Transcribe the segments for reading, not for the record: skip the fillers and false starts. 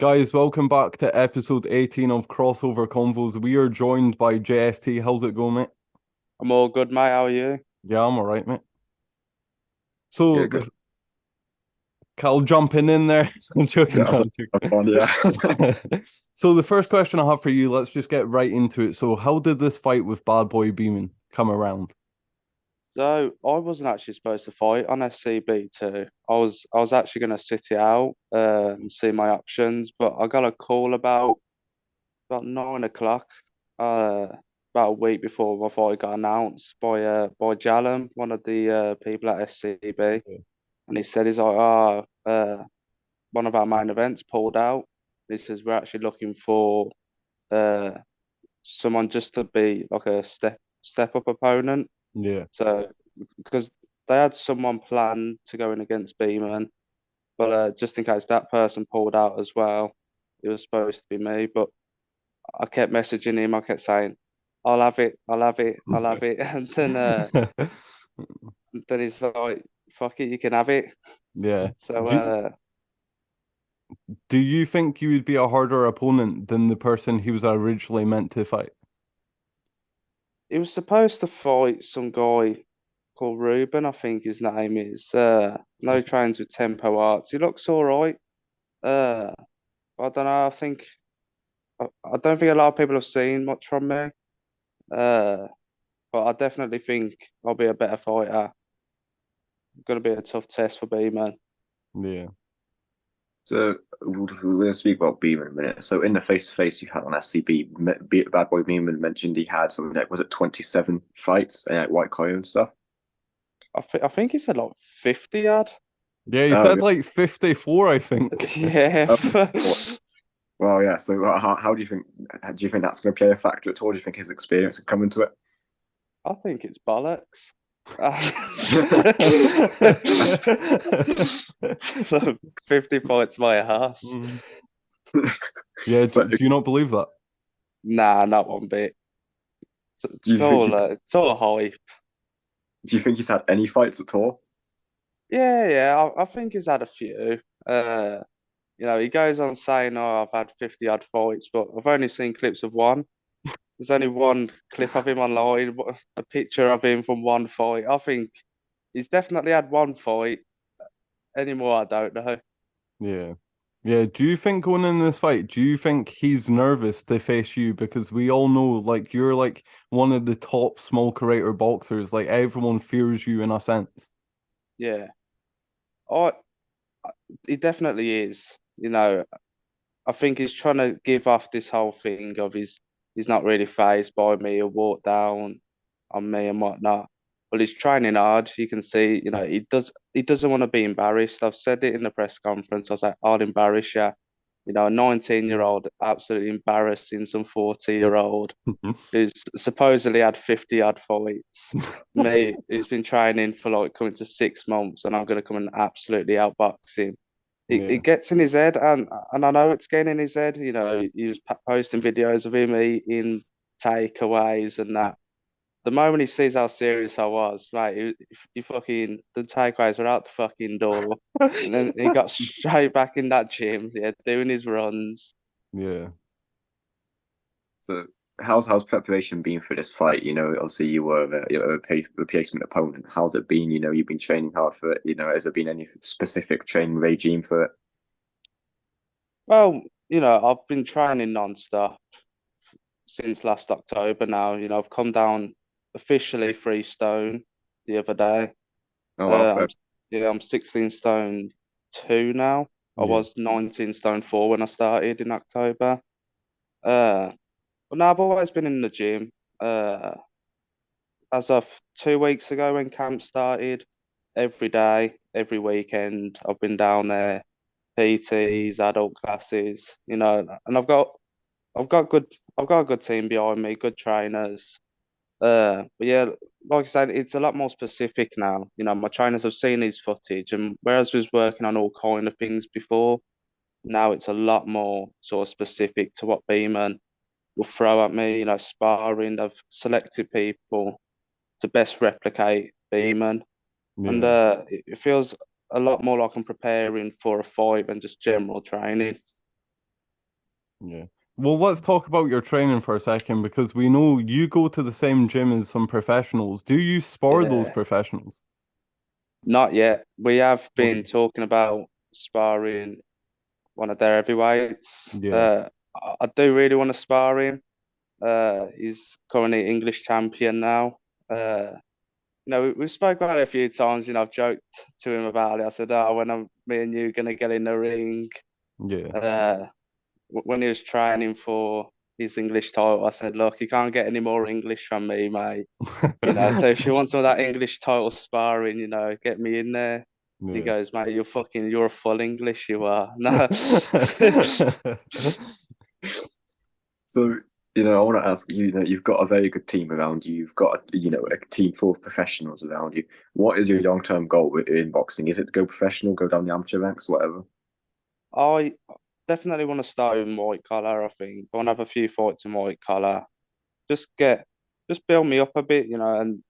Guys, welcome back to episode 18 of Crossover Convos. We are joined by JST. How's it going, mate? I'm all good, mate. How are you? Yeah, I'm all right, mate. Yeah, So, good. Cal jumping in there. I'm joking. Yeah, No, I'm I've fun, yeah. joking. So, the first question I have for you, let's just get right into it. So, how did this fight with BadboyBeaman come around? So I wasn't actually supposed to fight on SCB too. I was actually going to sit it out and see my options, but I got a call about 9 o'clock, uh, about a week before my fight got announced by Jalem, one of the people at SCB, and he said he's like, one of our main events pulled out. He says we're actually looking for uh someone just to be like a step up opponent. Yeah, So because they had someone planned to go in against Beeman, but just in case that person pulled out as well, it was supposed to be me. But I kept messaging him. I kept saying, "I'll have it. I'll have it. I'll have it." And then he's like, "Fuck it, you can have it." yeah. So Do you think you would be a harder opponent than the person he was originally meant to fight? he was supposed to fight some guy called Ruben, I think his name is. No trains with Tempo Arts. He looks all right. Uh, I don't know. I don't think a lot of people have seen much from me. Uh, but I definitely think I'll be a better fighter. Going to be a tough test for B man. Yeah. So we're going to speak about Beaman in a minute. So in the face-to-face you had on SCB, Bad Boy Beaman mentioned he had something like, was it 27 fights and like White Collar and stuff? I think he said like 50 yard. Yeah, he Oh, said like 54, I think. Yeah. yeah. Well, yeah. So how do you think that's going to play a factor at all? Do you think his experience can come into it? I think it's bollocks. So 50 fights my ass. Mm. Yeah, But do you not believe that? Nah, not one bit. do you think he's It's all hype. do you think he's had any fights at all? Yeah, yeah. I think he's had a few. Uh, he goes on saying, "Oh, I've had 50 odd fights," but I've only seen clips of one. There's only one clip of him online, a picture of him from one fight. I think he's definitely had one fight. Anymore, I don't know. Yeah. Yeah, do you think going in this fight, do you think he's nervous to face you? Because we all know, like, you're like one of the top small creator boxers. Like, everyone fears you in a sense. Yeah, I he definitely is. I think he's trying to give off this whole thing of he's not really phased by me or walk down on me and whatnot. But he's training hard. You can see, he doesn't want to be embarrassed. I've said it in the press conference. I was like, I'll embarrass you. A 19-year-old absolutely embarrassing some 40-year-old who's supposedly had 50 odd fights. Me, who's been training for like coming to 6 months, and I'm going to come and absolutely outbox him. Yeah. It gets in his head, and I know it's getting in his head. He was posting videos of him eating takeaways and that. The moment he sees how serious I was, right, he fucking the takeaways were out the fucking door, and then he got straight back in that gym, yeah, doing his runs. Yeah. So how's preparation been for this fight? Obviously you're a replacement opponent. How's it been? You've been training hard for it. Has there been any specific training regime for it? Well, I've been training non-stop since last October now. I've come down officially 3 stone the other day. Oh wow, Uh, I'm yeah, I'm 16 stone 2 now. I Yeah. was 19 stone 4 when I started in October. Uh, but now I've always been in the gym. Uh, as of 2 weeks ago when camp started, every day, every weekend, I've been down there, PTs, adult classes, and I've got good, I've got a good team behind me, good trainers. But yeah, like I said, it's a lot more specific now. My trainers have seen his footage, and whereas we was working on all kind of things before, now it's a lot more sort of specific to what Beeman will throw at me. Sparring. I've selected people to best replicate Beeman, and Yeah. it feels a lot more like I'm preparing for a fight than just general training. Yeah. Well, let's talk about your training for a second because we know you go to the same gym as some professionals. Do you spar those Yeah, professionals? not yet. We have been Okay. talking about sparring one of their heavyweights. Yeah. I do really want to spar him. He's currently English champion now. We've spoken about it a few times. I've joked to him about it. I said, "Oh, me and you gonna get in the ring." Yeah. Uh, when he was training for his English title, I said, "Look, you can't get any more English from me, mate. So if you want some of that English title sparring, get me in there." He Yeah. goes, "Mate, you're a full English, you are." No. So, I want to ask you, you've got a very good team around you. You've got, a team full of professionals around you. What is your long-term goal in boxing? Is it to go professional, go down the amateur ranks, whatever? I definitely want to start in white collar, I think. I want to have a few fights in white collar. Just get, just build me up a bit, and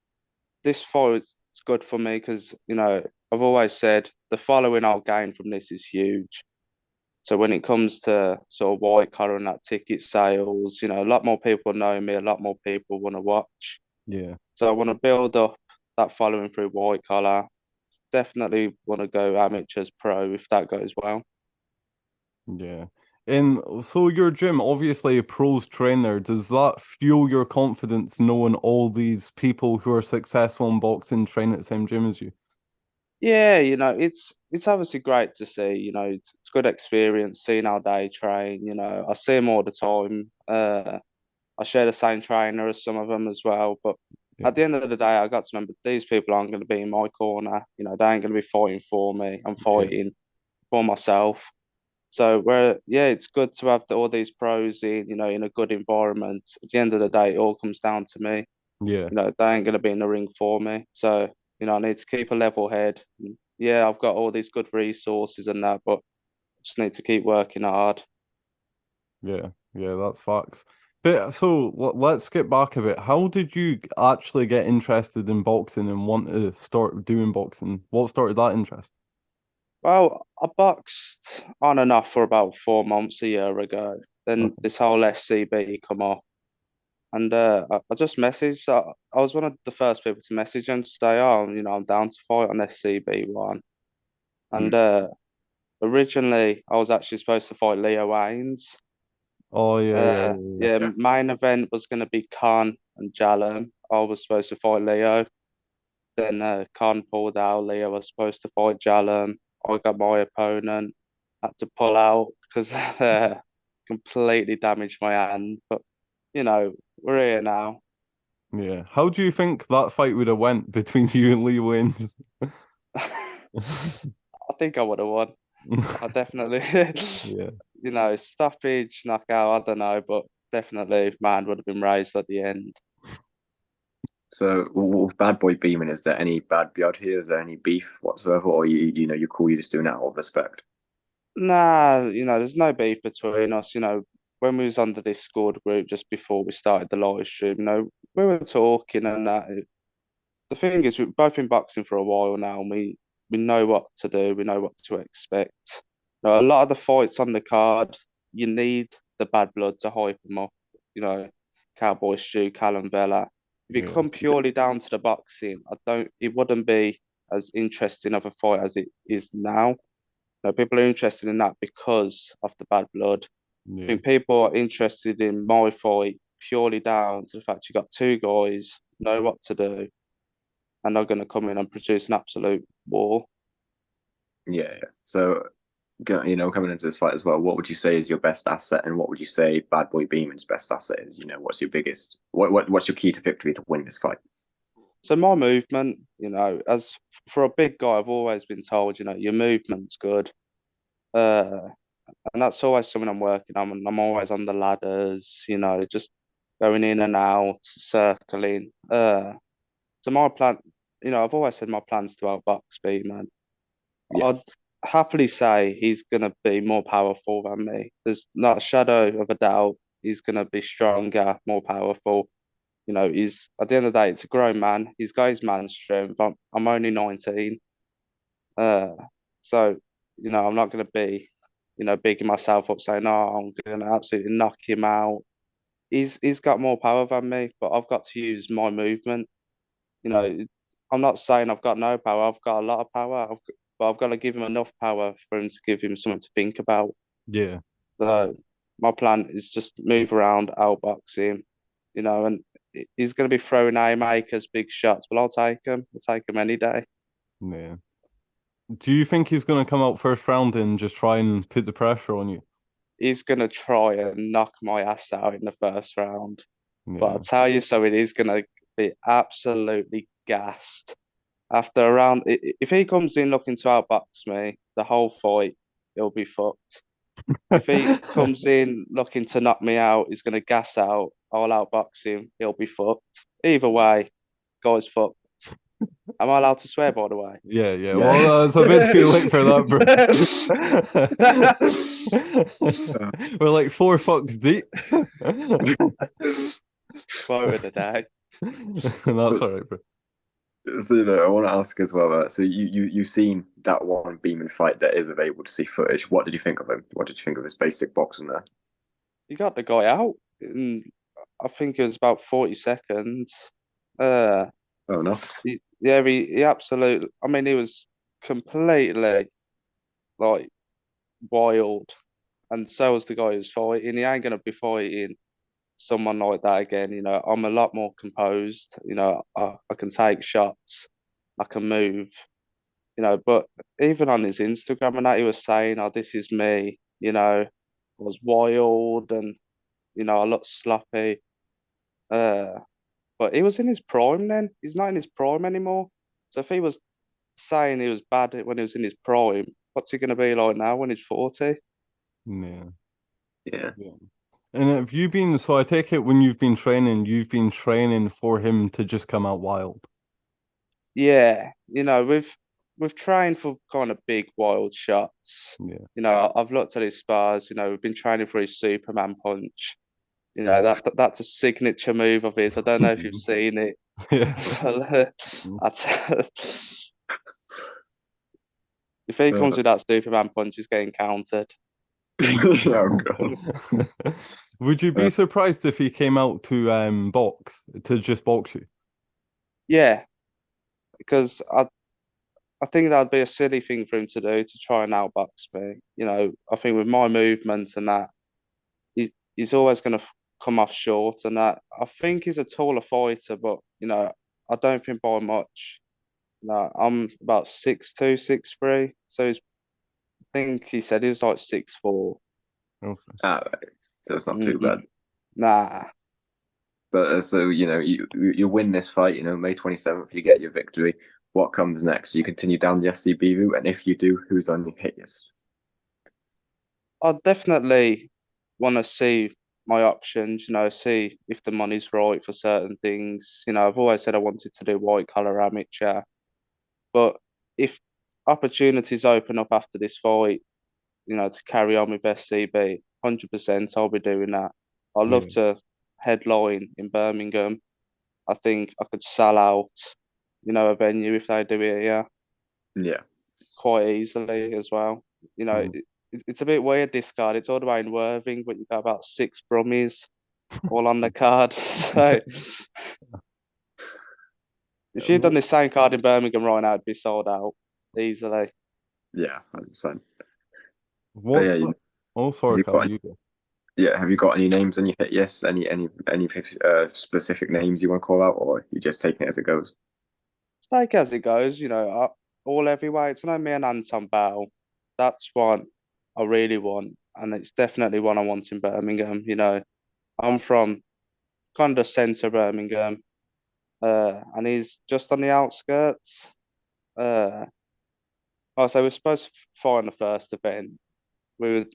this fight's good for me because, I've always said the following I'll gain from this is huge. So when it comes to sort of white collar and that ticket sales, a lot more people know me, a lot more people want to watch. Yeah. So I want to build up that following through white collar. Definitely want to go amateurs pro if that goes well. Yeah. And so your gym, obviously a pros trainer, does that fuel your confidence knowing all these people who are successful in boxing train at the same gym as you? Yeah, it's obviously great to see. It's good experience seeing how they train. I see them all the time. I share the same trainer as some of them as well. But Yeah. at the end of the day, I got to remember these people aren't going to be in my corner. They ain't going to be fighting for me. I'm Yeah. fighting for myself. So yeah, it's good to have all these pros in a good environment. At the end of the day, it all comes down to me. Yeah. They ain't going to be in the ring for me. So, I need to keep a level head. Yeah, I've got all these good resources and that, but I just need to keep working hard. Yeah. Yeah, that's facts. But so let's get back a bit. How did you actually get interested in boxing and want to start doing boxing? What started that interest? Well, I boxed on and off for about 4 months a year ago. Then Okay. this whole SCB come up, and I just messaged. I was one of the first people to message and say, "Oh, I'm down to fight on SCB one." And Mm. originally, I was actually supposed to fight Leo Waynes. Oh yeah, yeah, yeah, Yeah, Yeah. main event was going to be Khan and Jalem. I was supposed to fight Leo. Then Khan pulled out. Leo was supposed to fight Jalem. I got my opponent. Had to pull out because completely damaged my hand. But we're here now. yeah. Yeah. How do you think that fight would have went between you and Lee Wins? I think I would have won. I definitely, Yeah. stoppage, knockout. I don't know, but definitely, man would have been raised at the end. So, with Bad Boy Beeman, is there any bad blood here? Is there any beef whatsoever, or you're cool, you're just doing it out of respect? Nah, there's no beef between us. When we was under this squad group just before we started the live stream, we were talking and that. The thing is, we've both been boxing for a while now, and we know what to do. We know what to expect. A lot of the fights on the card, you need the bad blood to hype them up. You know, Cowboy Stu, Callum Vela. If you Yeah. come purely down to the boxing, I don't. It wouldn't be as interesting of a fight as it is now. People are interested in that because of the bad blood. I Yeah. think people are interested in my fight purely down to the fact you got two guys know what to do and they're going to come in and produce an absolute war. Yeah, yeah. So, coming into this fight as well, what would you say is your best asset, and what would you say Bad Boy Beeman's best asset is? What's your biggest, what's your key to victory to win this fight? So my movement, as for a big guy, I've always been told, your movement's good. Uh, and that's always something I'm working on. I'm always on the ladders, just going in and out, circling. So my plan, I've always said my plan's to outbox Beeman. Yeah, I'd happily say he's going to be more powerful than me. There's not a shadow of a doubt. He's going to be stronger, more powerful. He's at the end of the day, it's a grown man. He's got his man strength. I'm only 19. Uh, so, I'm not going to be bigging myself up, saying, "Oh, I'm gonna absolutely knock him out." He's got more power than me, but I've got to use my movement. I'm not saying I've got no power. I've got a lot of power. But I've got to give him enough power for him to give him something to think about. Yeah. So my plan is just move around, outbox him, and he's going to be throwing haymakers, big shots. But I'll take him. I'll take him any day. Yeah. Do you think he's going to come out first round and just try and put the pressure on you? He's going to try and knock my ass out in the first round. But I'll Yeah. tell you, so it is going to be absolutely gassed. After a round, if he comes in looking to outbox me, the whole fight, he'll be fucked. If he comes in looking to knock me out, he's going to gas out. I'll outbox him. He'll be fucked. Either way, guy's fucked. Am I allowed to swear, by the way? Yeah, yeah. Yeah. Well, it's a bit too late for that, bro. We're like 4 fucks deep. Quote of the day. That's all right, bro. So I want to ask as well. So you've seen that one Beaman fight that is available to see footage. What did you think of him? What did you think of his basic boxing there? He got the guy out in, I think it was about 40 seconds. Uh, Oh no. he absolutely. I mean, he was completely like wild, and so was the guy who's fighting. He ain't gonna be fighting someone like that again. I'm a lot more composed. I can take shots, I can move. But even on his Instagram and that, he was saying, "Oh, this is me." I was wild and I look sloppy. Uh, but he was in his prime then. He's not in his prime anymore. So if he was saying he was bad when he was in his prime, what's he gonna be like now when he's 40? Yeah. Yeah. Yeah. And have you been, so I take it when you've been training for him to just come out wild. Yeah, we've trained for kind of big wild shots. Yeah. I've looked at his spars. We've been training for his Superman punch. That's a signature move of his. I don't know if you've seen it. Yeah. If he comes with that Superman punch, he's getting countered. Oh god. Would you be surprised if he came out to just box you? Yeah, because I think that'd be a silly thing for him to do to try and outbox me. I think with my movement and that, he's always going to come off short and that. I think he's a taller fighter, but I don't think by much. No, I'm about 6'2", 6'3". So I think he said he was like 6'4". Okay. Right. So it's not too bad. Nah. But so you win this fight. May 27th, you get your victory. What comes next? You continue down the SCB route, and if you do, who's on your hit list? I definitely want to see my options, see if the money's right for certain things. I've always said I wanted to do white collar amateur, but if opportunities open up after this fight, to carry on with SCB, 100% I'll be doing that. I'd love to headline in Birmingham. I think I could sell out, a venue if they do it here. Yeah. Quite easily as well. It's a bit weird, this card. It's all the way in Worthing, but you've got about 6 Brummies all on the card. So if you'd done the same card in Birmingham right now, it'd be sold out easily. Yeah, 100%. Oh, sorry, Carl, you go. Yeah, have you got any names on your hit? Yes, any specific names you want to call out, or you just taking it as it goes? Take it as it goes, all heavyweights. I know me and Anton Bell, that's one I really want, and it's definitely one I want in Birmingham. I'm from kind of the centre of Birmingham, and he's just on the outskirts. So we're supposed to fight on the first event. We were,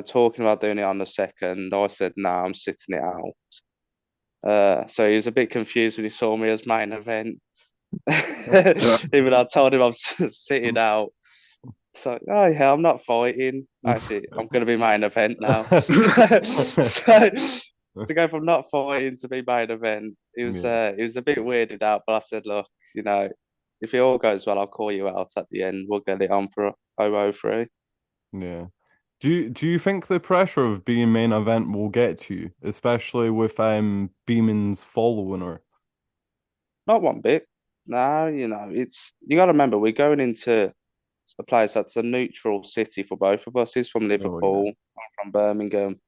talking about doing it on the second. I said, "Nah, I'm sitting it out." So he was a bit confused when he saw me as main event. Even I told him I'm sitting out. So, oh yeah, I'm not fighting. Actually, I'm going to be main event now. So to go from not fighting to be main event, it was a bit weirded out. But I said, look, if it all goes well, I'll call you out at the end. We'll get it on for 003. Yeah. Do you think the pressure of being main event will get to you, especially with Beeman's following her? Not one bit. No, it's you got to remember we're going into a place that's a neutral city for both of us. He's from Oh yeah. Liverpool, I'm from Birmingham.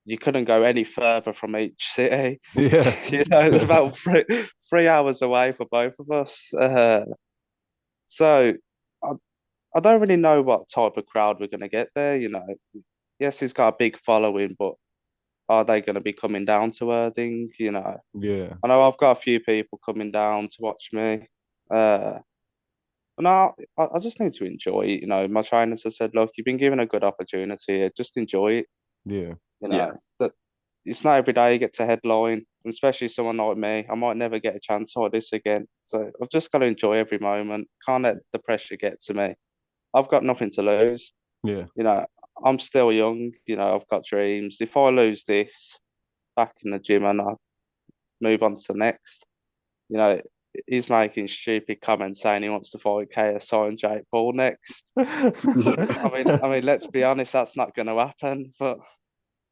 You couldn't go any further from each city. Yeah. About 3 hours away for both of us. So I, I don't really know what type of crowd we're going to get there. Yes, he's got a big following, but are they going to be coming down to Erding? Yeah. I know I've got a few people coming down to watch me. Uh, but no, I just need to enjoy it. My trainers have said, look, you've been given a good opportunity here. Just enjoy it. Yeah. Yeah. That it's not every day you get to headline, and especially someone like me. I might never get a chance like this again. So I've just got to enjoy every moment. Can't let the pressure get to me. I've got nothing to lose. Yeah. I'm still young. I've got dreams. If I lose this back in the gym and I move on to the next, you know, he's making stupid comments saying he wants to fight KSI and Jake Paul next. I mean, let's be honest, that's not going to happen. But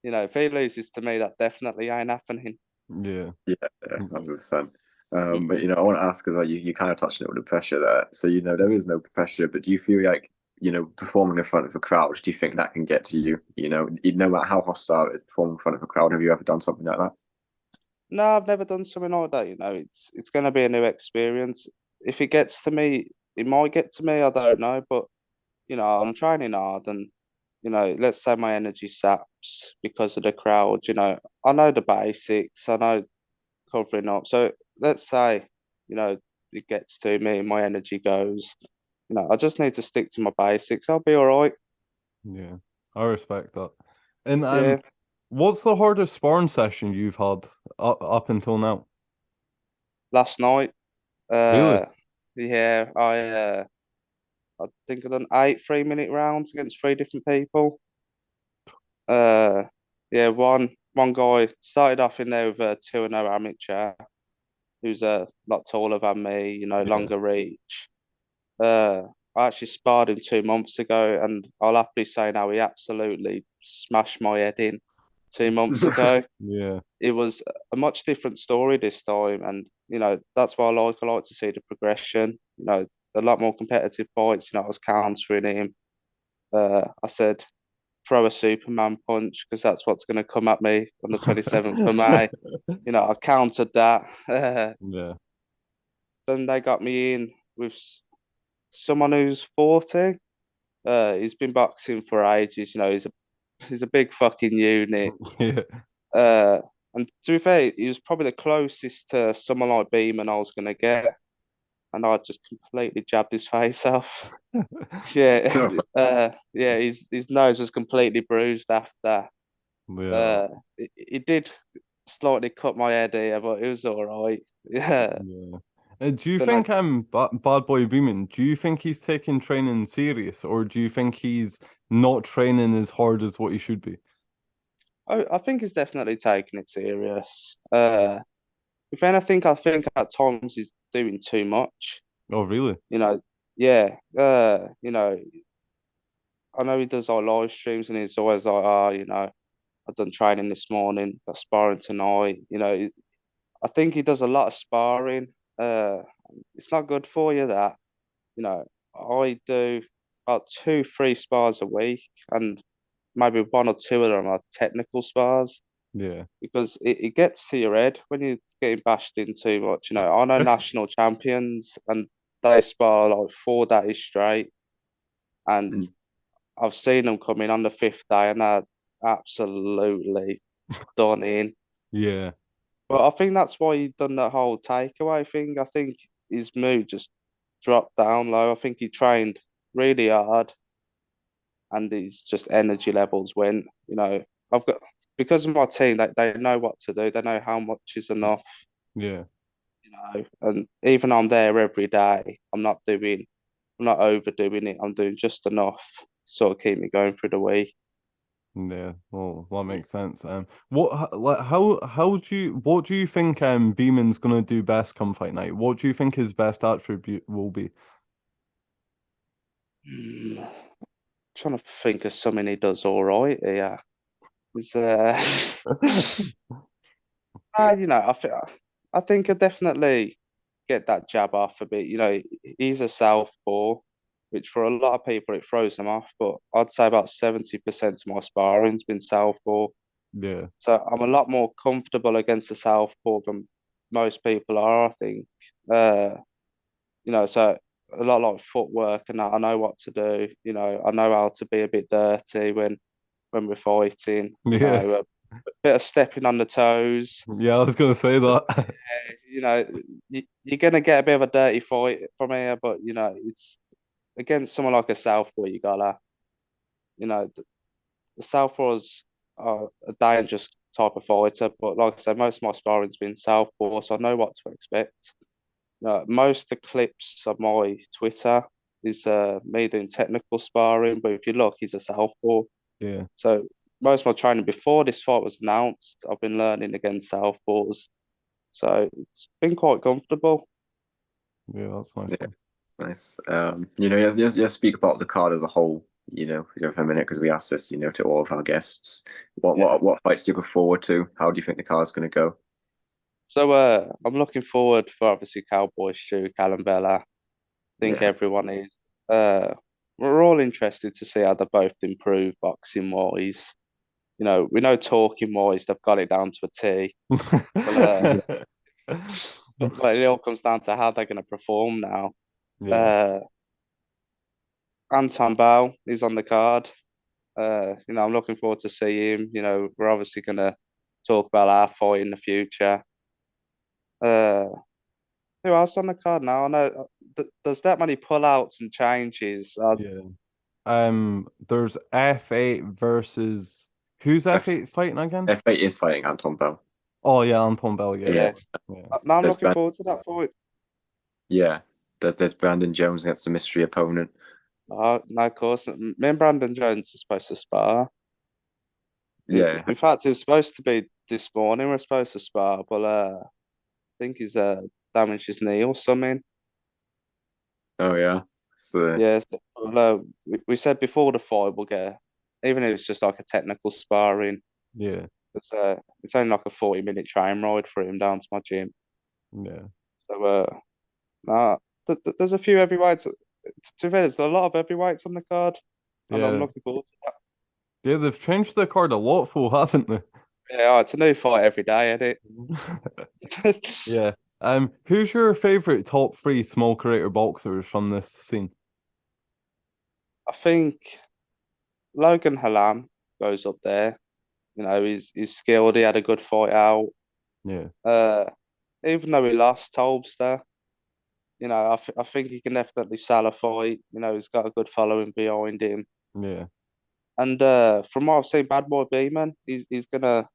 if he loses to me, that definitely ain't happening. Yeah. Yeah, Mm. 100%. But I want to ask as well, you kind of touched on it with the pressure there. So, there is no pressure, but do you feel like, performing in front of a crowd, do you think that can get to you? No matter how hostile it is, performing in front of a crowd, have you ever done something like that? No, I've never done something like that. It's going to be a new experience. If it gets to me, it might get to me. I don't know, but I'm training hard, and let's say my energy saps because of the crowd. I know the basics. I know covering up. So let's say it gets to me, and my energy goes. I just need to stick to my basics. I'll be all right. Yeah. I respect that. And Yeah. what's the hardest sparring session you've had up until now? Last night, Really? yeah, I think I've done 8 3-minute rounds against three different people. Uh, yeah, one guy started off in there with a 2-0 amateur who's a lot taller than me, Yeah. longer reach. Uh, I actually sparred him 2 months ago, and I'll happily say now he absolutely smashed my head in 2 months ago. Yeah. It was a much different story this time, and that's what I like. I like to see the progression. A lot more competitive fights. I was countering him. I said throw a Superman punch because that's what's going to come at me on the 27th of May. I countered that. Yeah. Then they got me in with someone who's 40. He's been boxing for ages. He's a big fucking unit. Yeah. Uh, and to be fair, he was probably the closest to someone like Beaman I was gonna get, and I just completely jabbed his face off. Yeah, So, yeah, his nose was completely bruised after. Yeah. Uh, it did slightly cut my head here, but it was all right. Yeah. Yeah. Do you Then I think Bad Boy Beeman, do you think he's taking training serious, or do you think he's not training as hard as what he should be? I think he's definitely taking it serious. If anything, I think at times he's doing too much. Oh, really? You know, yeah. I know he does our live streams and he's always like, I've done training this morning, got sparring tonight. I think he does a lot of sparring. Uh, it's not good for you that. I do about 2 3 spars a week, and maybe one or two of them are technical spars Yeah. because it gets to your head when you're getting bashed in too much. I know national champions and they spar like 4 days straight, and mm, I've seen them come in on the fifth day and they're absolutely done in. Yeah. But I think that's why he done that whole takeaway thing. I think his mood just dropped down low. I think he trained really hard and his just energy levels went. I've got because of my team, they know what to do. They know how much is enough. Yeah. And even I'm there every day, I'm not overdoing it. I'm doing just enough to sort of keep me going through the week. Yeah. Well, that makes sense. Like, what do you think Beeman's gonna do best come fight night? What do you think his best attribute will be? Hmm. trying to think of something he does all right here. He's I think I definitely get that jab off a bit. He's a southpaw, which for a lot of people it throws them off. But I'd say about 70% of my sparring's been southpaw. Yeah. So I'm a lot more comfortable against the southpaw than most people are, I think. Uh, so a lot like footwork and that, I know what to do. I know how to be a bit dirty when we're fighting. Yeah. A bit of stepping on the toes. Yeah, I was gonna say that. You know, you're gonna get a bit of a dirty fight from here, but it's against someone like a southpaw. The southpaws are a dangerous type of fighter. But like I said, most of my sparring's been southpaw, so I know what to expect. Most of the clips of my Twitter is me doing technical sparring, but if you look, he's a southpaw. Yeah. So most of my training before this fight was announced, I've been learning against southpaws. So it's been quite comfortable. Yeah, that's nice. Yeah. Nice. Just speak about the card as a whole, for a minute, because we asked this, to all of our guests. What fights do you look forward to? How do you think the card's going to go? So I'm looking forward for obviously Cowboy Stu, Callum Bella. I think Yeah. everyone is. We're all interested to see how they both improve boxing wise. We know talking wise they've got it down to a T. But it all comes down to how they're going to perform now. Yeah. Uh, Anton Bell is on the card. I'm looking forward to see him. We're obviously going to talk about our fight in the future. Uh, who else on the card now? I know there's that many pullouts and changes. Yeah. There's F8 versus who's F8 fighting again? F8 is fighting Anton Bell. Oh yeah, Anton Bell, yeah. Yeah. Yeah. Now I'm There's looking forward to that fight. Yeah. There's Brandon Jones against the mystery opponent. Oh, no, of course. Me and Brandon Jones are supposed to spar. Yeah. In fact, it was supposed to be this morning. We're supposed to spar, but I think he's damaged his knee or something. Oh yeah. So Yeah. Well, we said before the fight we'll get, even if it's just like a technical sparring. Yeah. It's only like a 40-minute train ride for him down to my gym. Yeah. So nah, there's a few heavyweights. To be fair, there's a lot of heavyweights on the card, and I'm Yeah. looking forward to that. Yeah, they've changed the card a lot, full, haven't they? Yeah, it's a new fight every day, isn't it? Yeah. Who's your favorite top three small creator boxers from this scene? I think Logan Halam goes up there. He's skilled. He had a good fight out. Yeah. Even though he lost Tolbster, I think he can definitely sell a fight. He's got a good following behind him. Yeah. And from what I've seen, BadboyBeaman, he's gonna,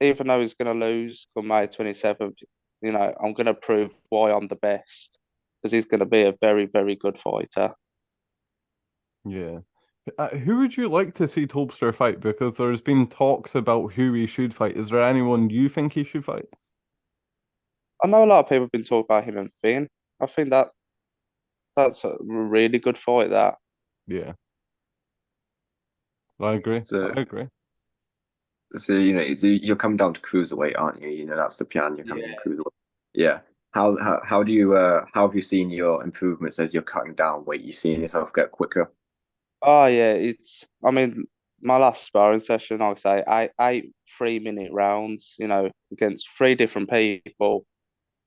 even though he's gonna lose come May 27th, I'm gonna prove why I'm the best because he's gonna be a very, very good fighter. Yeah. Who would you like to see Tolbster fight? Because there's been talks about who he should fight. Is there anyone you think he should fight? I know a lot of people have been talking about him and Finn. I think that's a really good fight. That Yeah. I agree. so I agree. you're coming down to cruiserweight, aren't you? That's the plan. You're coming Yeah. to cruiserweight. Yeah. How do you how have you seen your improvements as you're cutting down weight? You seeing yourself get quicker? Oh yeah, I mean, my last sparring session, I'll say eight 3-minute rounds, against three different people.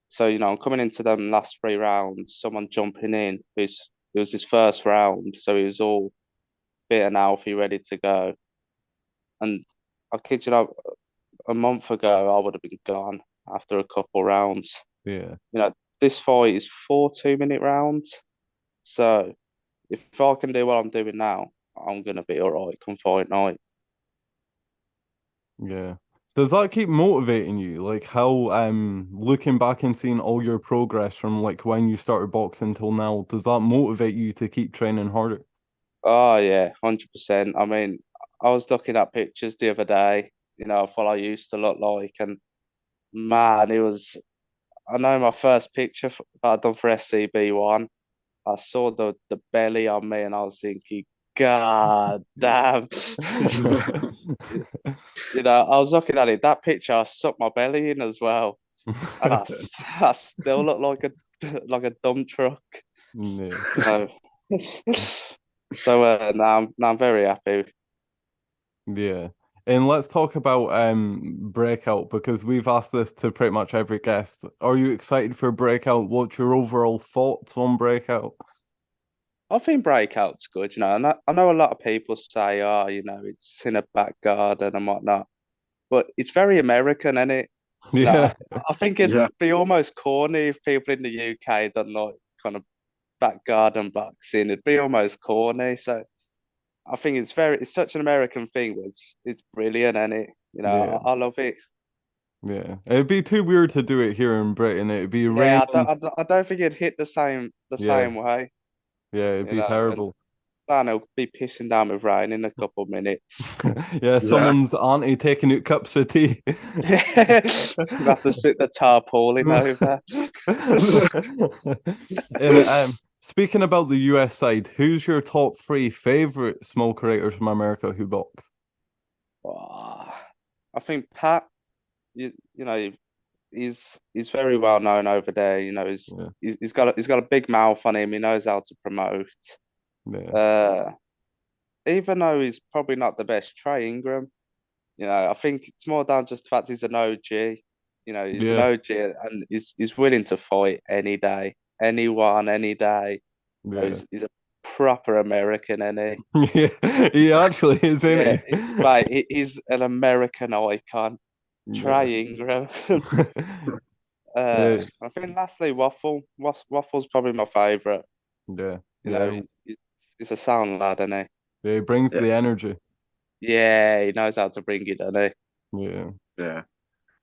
So, I'm coming into them last 3 rounds, someone jumping in, it was his first round, so he was all fit and healthy, ready to go. And I kid you not, a month ago, I would have been gone after a couple rounds. Yeah. This fight is 4 2-minute rounds. So if I can do what I'm doing now, I'm gonna be all right come fight night. Yeah. Does that keep motivating you? Like how looking back and seeing all your progress from like when you started boxing till now, does that motivate you to keep training harder? Oh yeah, 100%. I mean, I was looking at pictures the other day, of what I used to look like, and man, it was. I know my first picture that I done for SCB one. I saw the belly on me, and I was thinking, God damn. You know, I was looking at it. That picture, I sucked my belly in as well, and I still look like a dump truck. Yeah. You know. So now I'm very happy. Yeah. And let's talk about Breakout, because we've asked this to pretty much every guest. Are you excited for Breakout? What's your overall thoughts on Breakout? I think Breakout's good, you know, and I know a lot of people say, oh, you know, it's in a back garden and whatnot, but it's very American, isn't it? You know, Yeah. I think it'd Yeah. be almost corny if people in the UK done like kind of back garden boxing. It'd be almost corny. So I think it's such an American thing, but it's brilliant, isn't it? You know, Yeah. I love it. Yeah. It'd be too weird to do it here in Britain. It'd be Yeah, raining. I don't think it'd hit the Yeah. same way, Yeah, it'd you be know, and terrible. Dan will be pissing down with rain in a couple of minutes. Yeah, Yeah. someone's auntie taking out cups of tea. Yeah, you have to split the tarpaulin over. And speaking about the US side, who's your top three favorite small creators from America who box? Oh, I think Pat, you know, he's very well known over there. You know, Yeah, he's got a big mouth on him. He knows how to promote. yeah, Uh, Even though he's probably not the best, Trey Ingram. You know, I think it's more down just the fact he's an OG. You know, he's an yeah, OG and he's willing to fight any day, anyone, any day. You know, yeah. he's a proper American, isn't Yeah, he actually is, he? isn't Yeah, he? right. He's an American icon. Yeah. Trey Ingram. Yeah, I think lastly, Waffle's probably my favourite. yeah, You know, yeah, he's a sound lad, isn't yeah. He brings Yeah. the energy. he? Yeah, he knows how to bring it, doesn't he? Yeah. Yeah.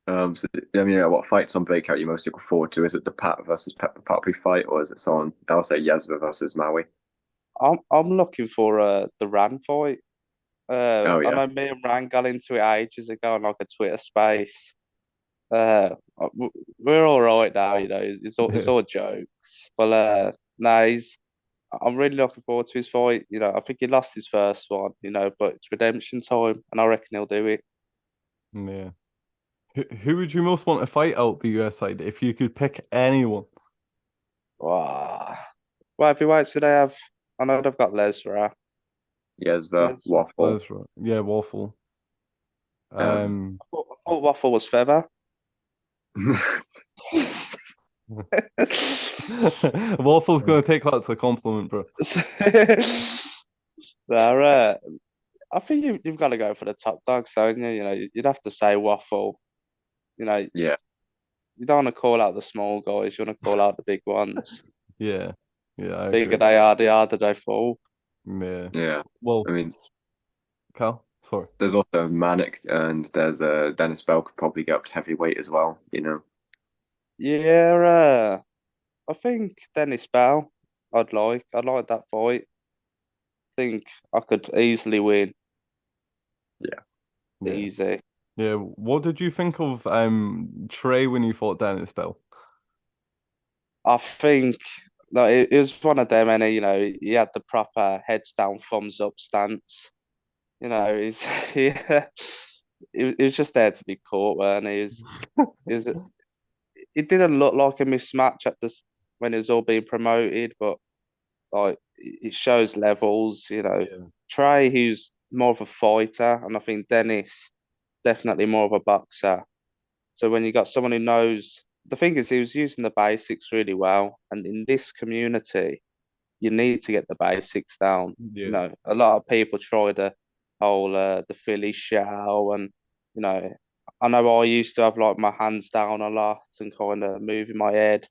So I mean, yeah, what fights on Breakout you most looking forward to? Is it the Pat versus Pepper Puppy fight, or is it someone? I'll say Yazva versus Maui. I'm looking for the Ran fight. Oh I yeah. know me and Ran got into it ages ago on like a Twitter space. Uh, we're all right now, you know. It's all jokes, but no, I'm really looking forward to his fight. You know, I think he lost his first one, you know, but it's redemption time, and I reckon he'll do it. Yeah. Who would you most want to fight out the US side if you could pick anyone? Wow. What heavyweights do they have? I know they've got Lesra. Yazva, Lesra. Waffle. That's right. Yeah, Waffle. Um, I thought Waffle was Feather. Waffle's gonna take that as a compliment, bro. They're, I think you've got to go for the top dogs, don't you? You know, you'd have to say Waffle. You know, yeah. you don't want to call out the small guys. You want to call out the big ones. Yeah, yeah, I Bigger agree. they are, the harder they fall. Yeah. Yeah. Well, I mean, Cal, sorry. there's also Manic, and there's Dennis Bell could probably get up to heavyweight as well. You know. Yeah, I think Dennis Bell. I'd like that fight. Think I could easily win. Yeah. Yeah. Easy. Yeah. What did you think of Trey when you fought Dennis Bell? I think no, it was one of them, and you know, he had the proper heads down, thumbs up stance. You know, he's he was just there to be caught, and he was it didn't look like a mismatch at this when it was all being promoted, but like it shows levels. You know, Yeah. Trey, who's more of a fighter, and I think Dennis definitely more of a boxer. So when you got someone who knows, the thing is, he was using the basics really well, and in this community, you need to get the basics down. You Yeah. know, a lot of people try the whole the Philly shell, and you know, I know I used to have like my hands down a lot and kind of moving my head.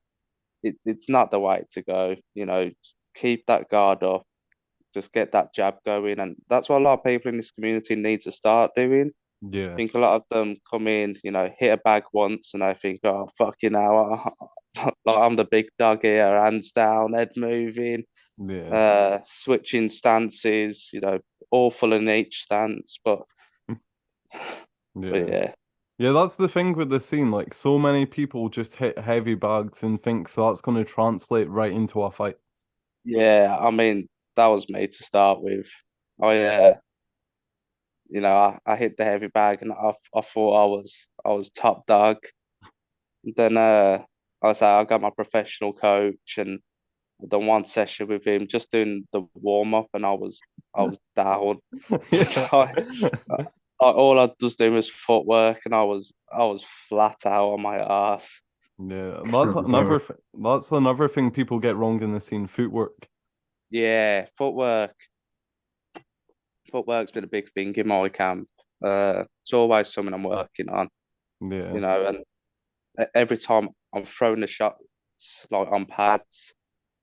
It's not the way to go. You know, just keep that guard up, just get that jab going, and that's what a lot of people in this community need to start doing. Yeah. Think a lot of them come in, you know, hit a bag once, and I think, oh fucking hell, like I'm the big dog here, hands down, head moving, Yeah. switching stances, you know, awful in each stance, but Yeah. yeah, Yeah, that's the thing with the scene. Like, so many people just hit heavy bags and think that's going to translate right into a fight. yeah. I mean, that was me to start with. I hit the heavy bag, and I thought I was top dog. Then I got my professional coach, and I done one session with him, just doing the warm up, and I was down. Yeah. All I was doing was footwork, and I was flat out on my ass. Yeah, that's another thing people get wrong in the scene, footwork. Yeah, footwork's been a big thing in my camp. It's always something I'm working on, Yeah. and every time I'm throwing the shots like on pads,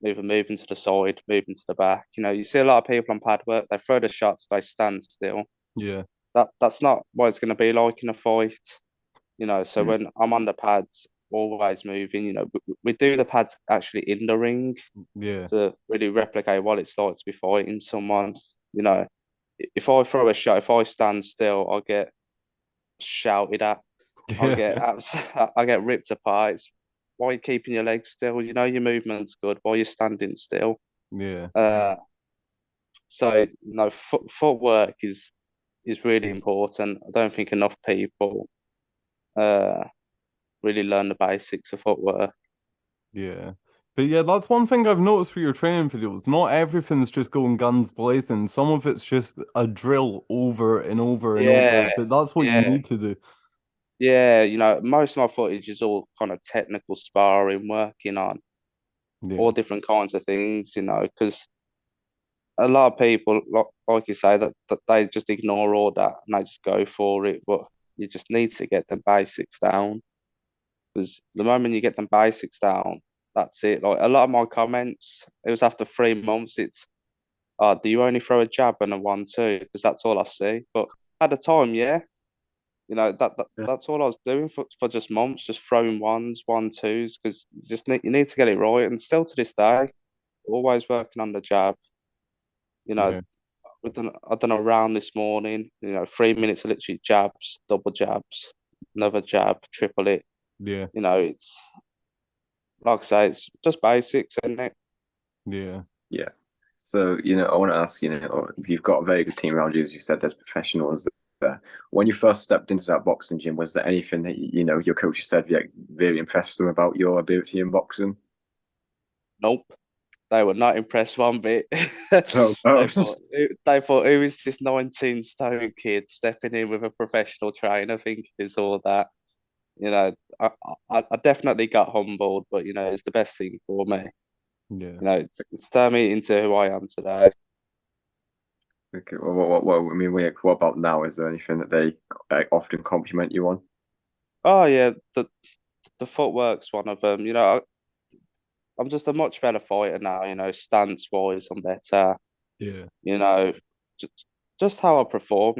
either moving to the side, moving to the back. You see a lot of people on pad work, they throw the shots, they stand still. Yeah. That's not what it's going to be like in a fight. So when I'm on the pads, always moving. We do the pads actually in the ring Yeah. to really replicate what it's like to be fighting someone. If I throw a shot, if I stand still, I'll get shouted at. Yeah. I get ripped apart. It's why are you keeping your legs still? Your movement's good. Why are you standing still? Yeah. Uh, so no, footwork is really important. I don't think enough people uh really learn the basics of footwork. Yeah. But yeah, that's one thing I've noticed with your training videos. Not everything's just going guns blazing. Some of it's just a drill over and over and over. Yeah, But that's what you yeah, need to do. yeah. Most of my footage is all kind of technical sparring, working on all Yeah. different kinds of things. Because a lot of people, like you say, that they just ignore all that and they just go for it. But you just need to get the basics down. Because the moment you get the basics down, that's it. Like a lot of my comments, it was after 3 months. It's, do you only throw a jab and a 1-2? Because that's all I see. But at the time, yeah, Yeah. that's all I was doing for just months, just throwing ones, 1-2s, because you need to get it right. And still to this day, always working on the jab. You know, Yeah. I've done a round this morning. 3 minutes of literally jabs, double jabs, another jab, triple it. Yeah. It's like I say, it's just basics, isn't it? Yeah. Yeah. So, I want to ask, if you've got a very good team around you, as you said, there's professionals there. When you first stepped into that boxing gym, was there anything that, your coach said really impressed them about your ability in boxing? Nope. They were not impressed one bit. Oh, oh. They thought who is this 19 stone kid stepping in with a professional trainer thinking it's all that. You know, I definitely got humbled, but it's the best thing for me. Yeah. It's turned me into who I am today. Okay, well, I mean, what about now? Is there anything that they often compliment you on? Oh yeah, the footwork's one of them. I'm just a much better fighter now. Stance wise, I'm better. Yeah. You know, just just how I perform.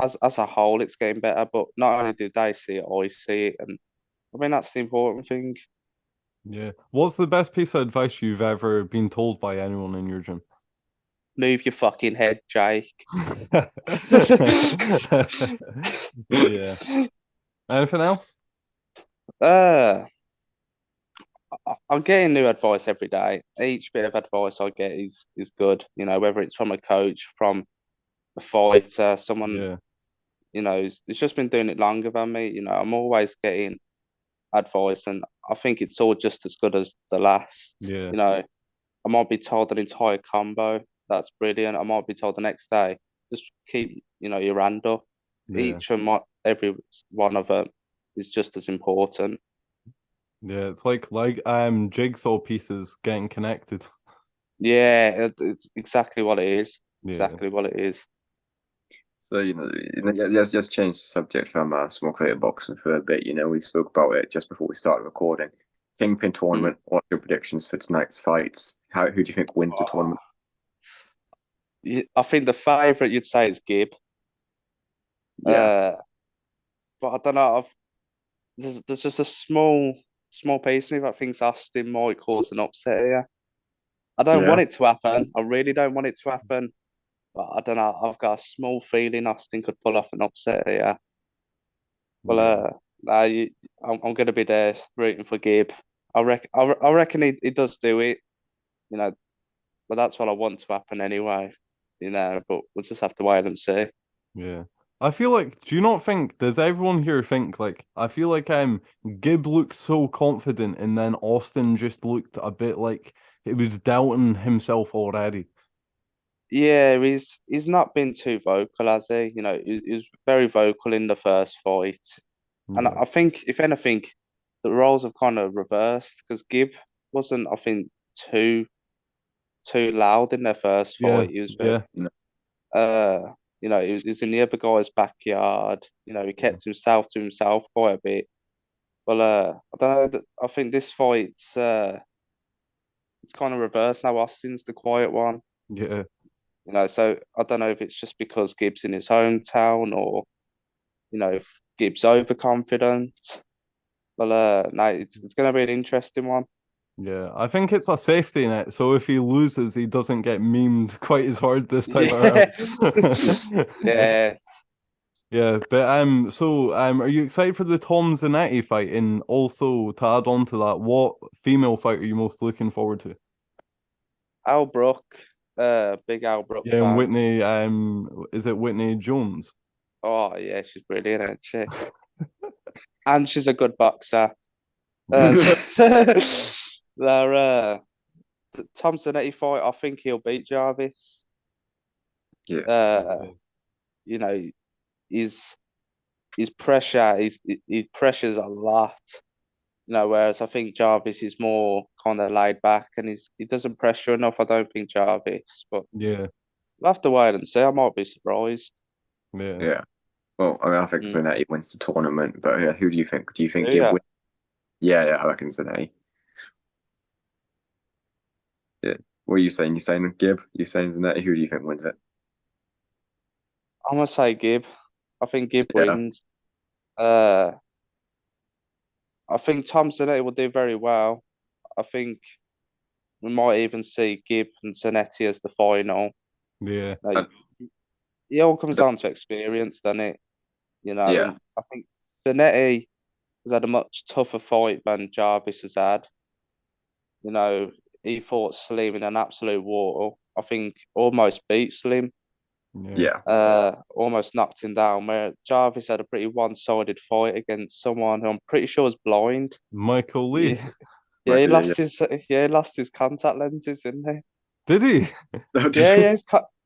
As a whole, it's getting better. But not only do they see it, I see it, and I mean that's the important thing. Yeah. What's the best piece of advice you've ever been told by anyone in your gym? Move your fucking head, Jake. Yeah. Anything else? uh, I'm getting new advice every day. Each bit of advice I get is good. Whether it's from a coach, from a fighter, someone Yeah. who's just been doing it longer than me. I'm always getting advice, and I think it's all just as good as the last. Yeah. I might be told an entire combo. That's brilliant. I might be told the next day, just keep, your hand up. Yeah. Every one of them is just as important. Yeah. It's like jigsaw pieces getting connected. Yeah, it's exactly what it is. Yeah. Exactly what it is. So, yeah, let's change the subject from small creative boxing for a bit. We spoke about it just before we started recording. Kingpin Mm. tournament. What are your predictions for tonight's fights? Who do you think wins the tournament? I think the favourite you'd say is Gibb. Yeah, Uh, but I don't know. There's just a small piece of me that thinks Austin might cause an upset here. I don't yeah, want it to happen. I really don't want it to happen. But I don't know. I've got a small feeling Austin could pull off an upset here. Well, Yeah. nah, I'm going to be there rooting for Gibb. I reckon he does do it. You know, but that's what I want to happen anyway. but we'll just have to wait and see. Yeah. I feel like, do you not think, does everyone here think like, I feel like Gibb looked so confident and then Austin just looked a bit like he was doubting himself already. Yeah, he's not been too vocal, has he? He was very vocal in the first fight, and Yeah. I think if anything, the roles have kind of reversed because Gibb wasn't, I think, too loud in their first Yeah. fight. He was very, Yeah. uh, he was in the other guy's backyard. He Yeah. kept himself to himself quite a bit. Well, I don't know. I think this fight's it's kind of reversed now. Austin's the quiet one. Yeah. So I don't know if it's just because Gibbs in his hometown or if Gibbs overconfident. Well, no, it's going to be an interesting one. Yeah, I think it's a safety net, so if he loses, he doesn't get memed quite as hard this time around. Yeah, yeah. Yeah, but are you excited for the Tom Zanetti fight? And also to add on to that, what female fight are you most looking forward to? Al Brook, big Al Brook Yeah, and fan. Whitney, is it Whitney Jones? Oh yeah, she's brilliant, isn't she? And she's a good boxer. Uh, they're Tom Zanetti fight. I think he'll beat Jarvis. Yeah. Uh, you know, his pressure, he pressures a lot. Whereas I think Jarvis is more kind of laid back and he doesn't pressure enough. I don't think Jarvis, but Yeah, we'll have to wait and see. I might be surprised. yeah. Yeah. Well, I mean, I think Mm. Zanetti wins the tournament, but who do you think? Do you think Gibb Yeah, wins? Yeah, I reckon Zanetti. Yeah. What are you saying? You saying Gibb? You saying Zanetti? Who do you think wins it? I'm gonna say Gibb. I think Gibb Yeah. wins. I think Tom Zanetti will do very well. I think we might even see Gibb and Zanetti as the final. Yeah. Like, it all comes down to experience, doesn't it? Yeah. And I think Zanetti has had a much tougher fight than Jarvis has had. He fought Slim in an absolute war. I think almost beat Slim. Yeah. Yeah. Almost knocked him down. Where Jarvis had a pretty one-sided fight against someone who I'm pretty sure is blind. Michael Lee. Yeah, yeah, Michael, yeah, he lost his contact lenses, didn't he? Did he?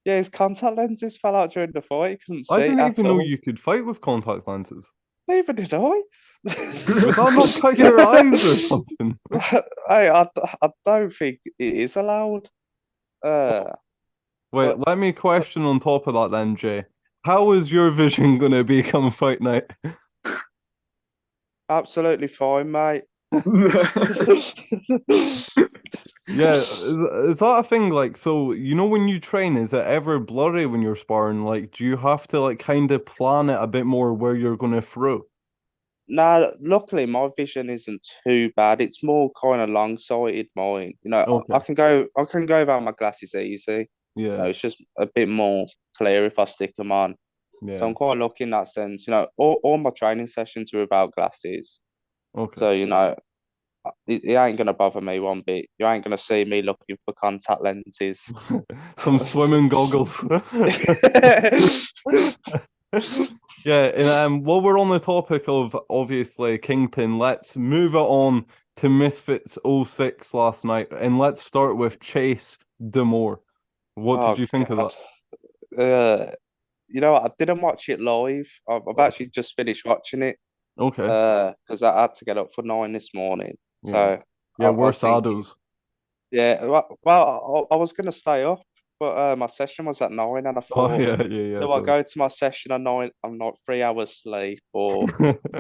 His contact lenses fell out during the fight. He couldn't I see didn't at even know all. you could fight with contact lenses. Neither did I. Would that not cut your eyes or something? I don't think it is allowed. Uh, Wait, but let me question on top of that then, Jay. How is your vision going to be come fight night? absolutely fine, mate. Yeah, is that a thing? Like, so when you train, is it ever blurry when you're sparring? Like, do you have to like kind of plan it a bit more where you're going to throw? Nah, luckily my vision isn't too bad. It's more kind of long-sighted mine. I Okay, can go without my glasses easy. yeah, It's just a bit more clear if I stick them on. So yeah, I'm quite lucky in that sense. All my training sessions are without glasses. okay. So, it ain't gonna bother me one bit. You ain't gonna see me looking for contact lenses. Some swimming goggles. Yeah, and while we're on the topic of obviously Kingpin, let's move it on to Misfits '06 last night, and let's start with Chase Demore. What did Oh you think of God. that? I didn't watch it live. I've actually just finished watching it. Okay, Because I had to get up for 9 this morning. yeah, So I yeah, we're was thinking, saddos. yeah, well, I was gonna stay up, but my session was at 9, and I Oh thought, yeah, yeah, yeah. do I So go to my session at 9? I'm not 3 hours sleep, or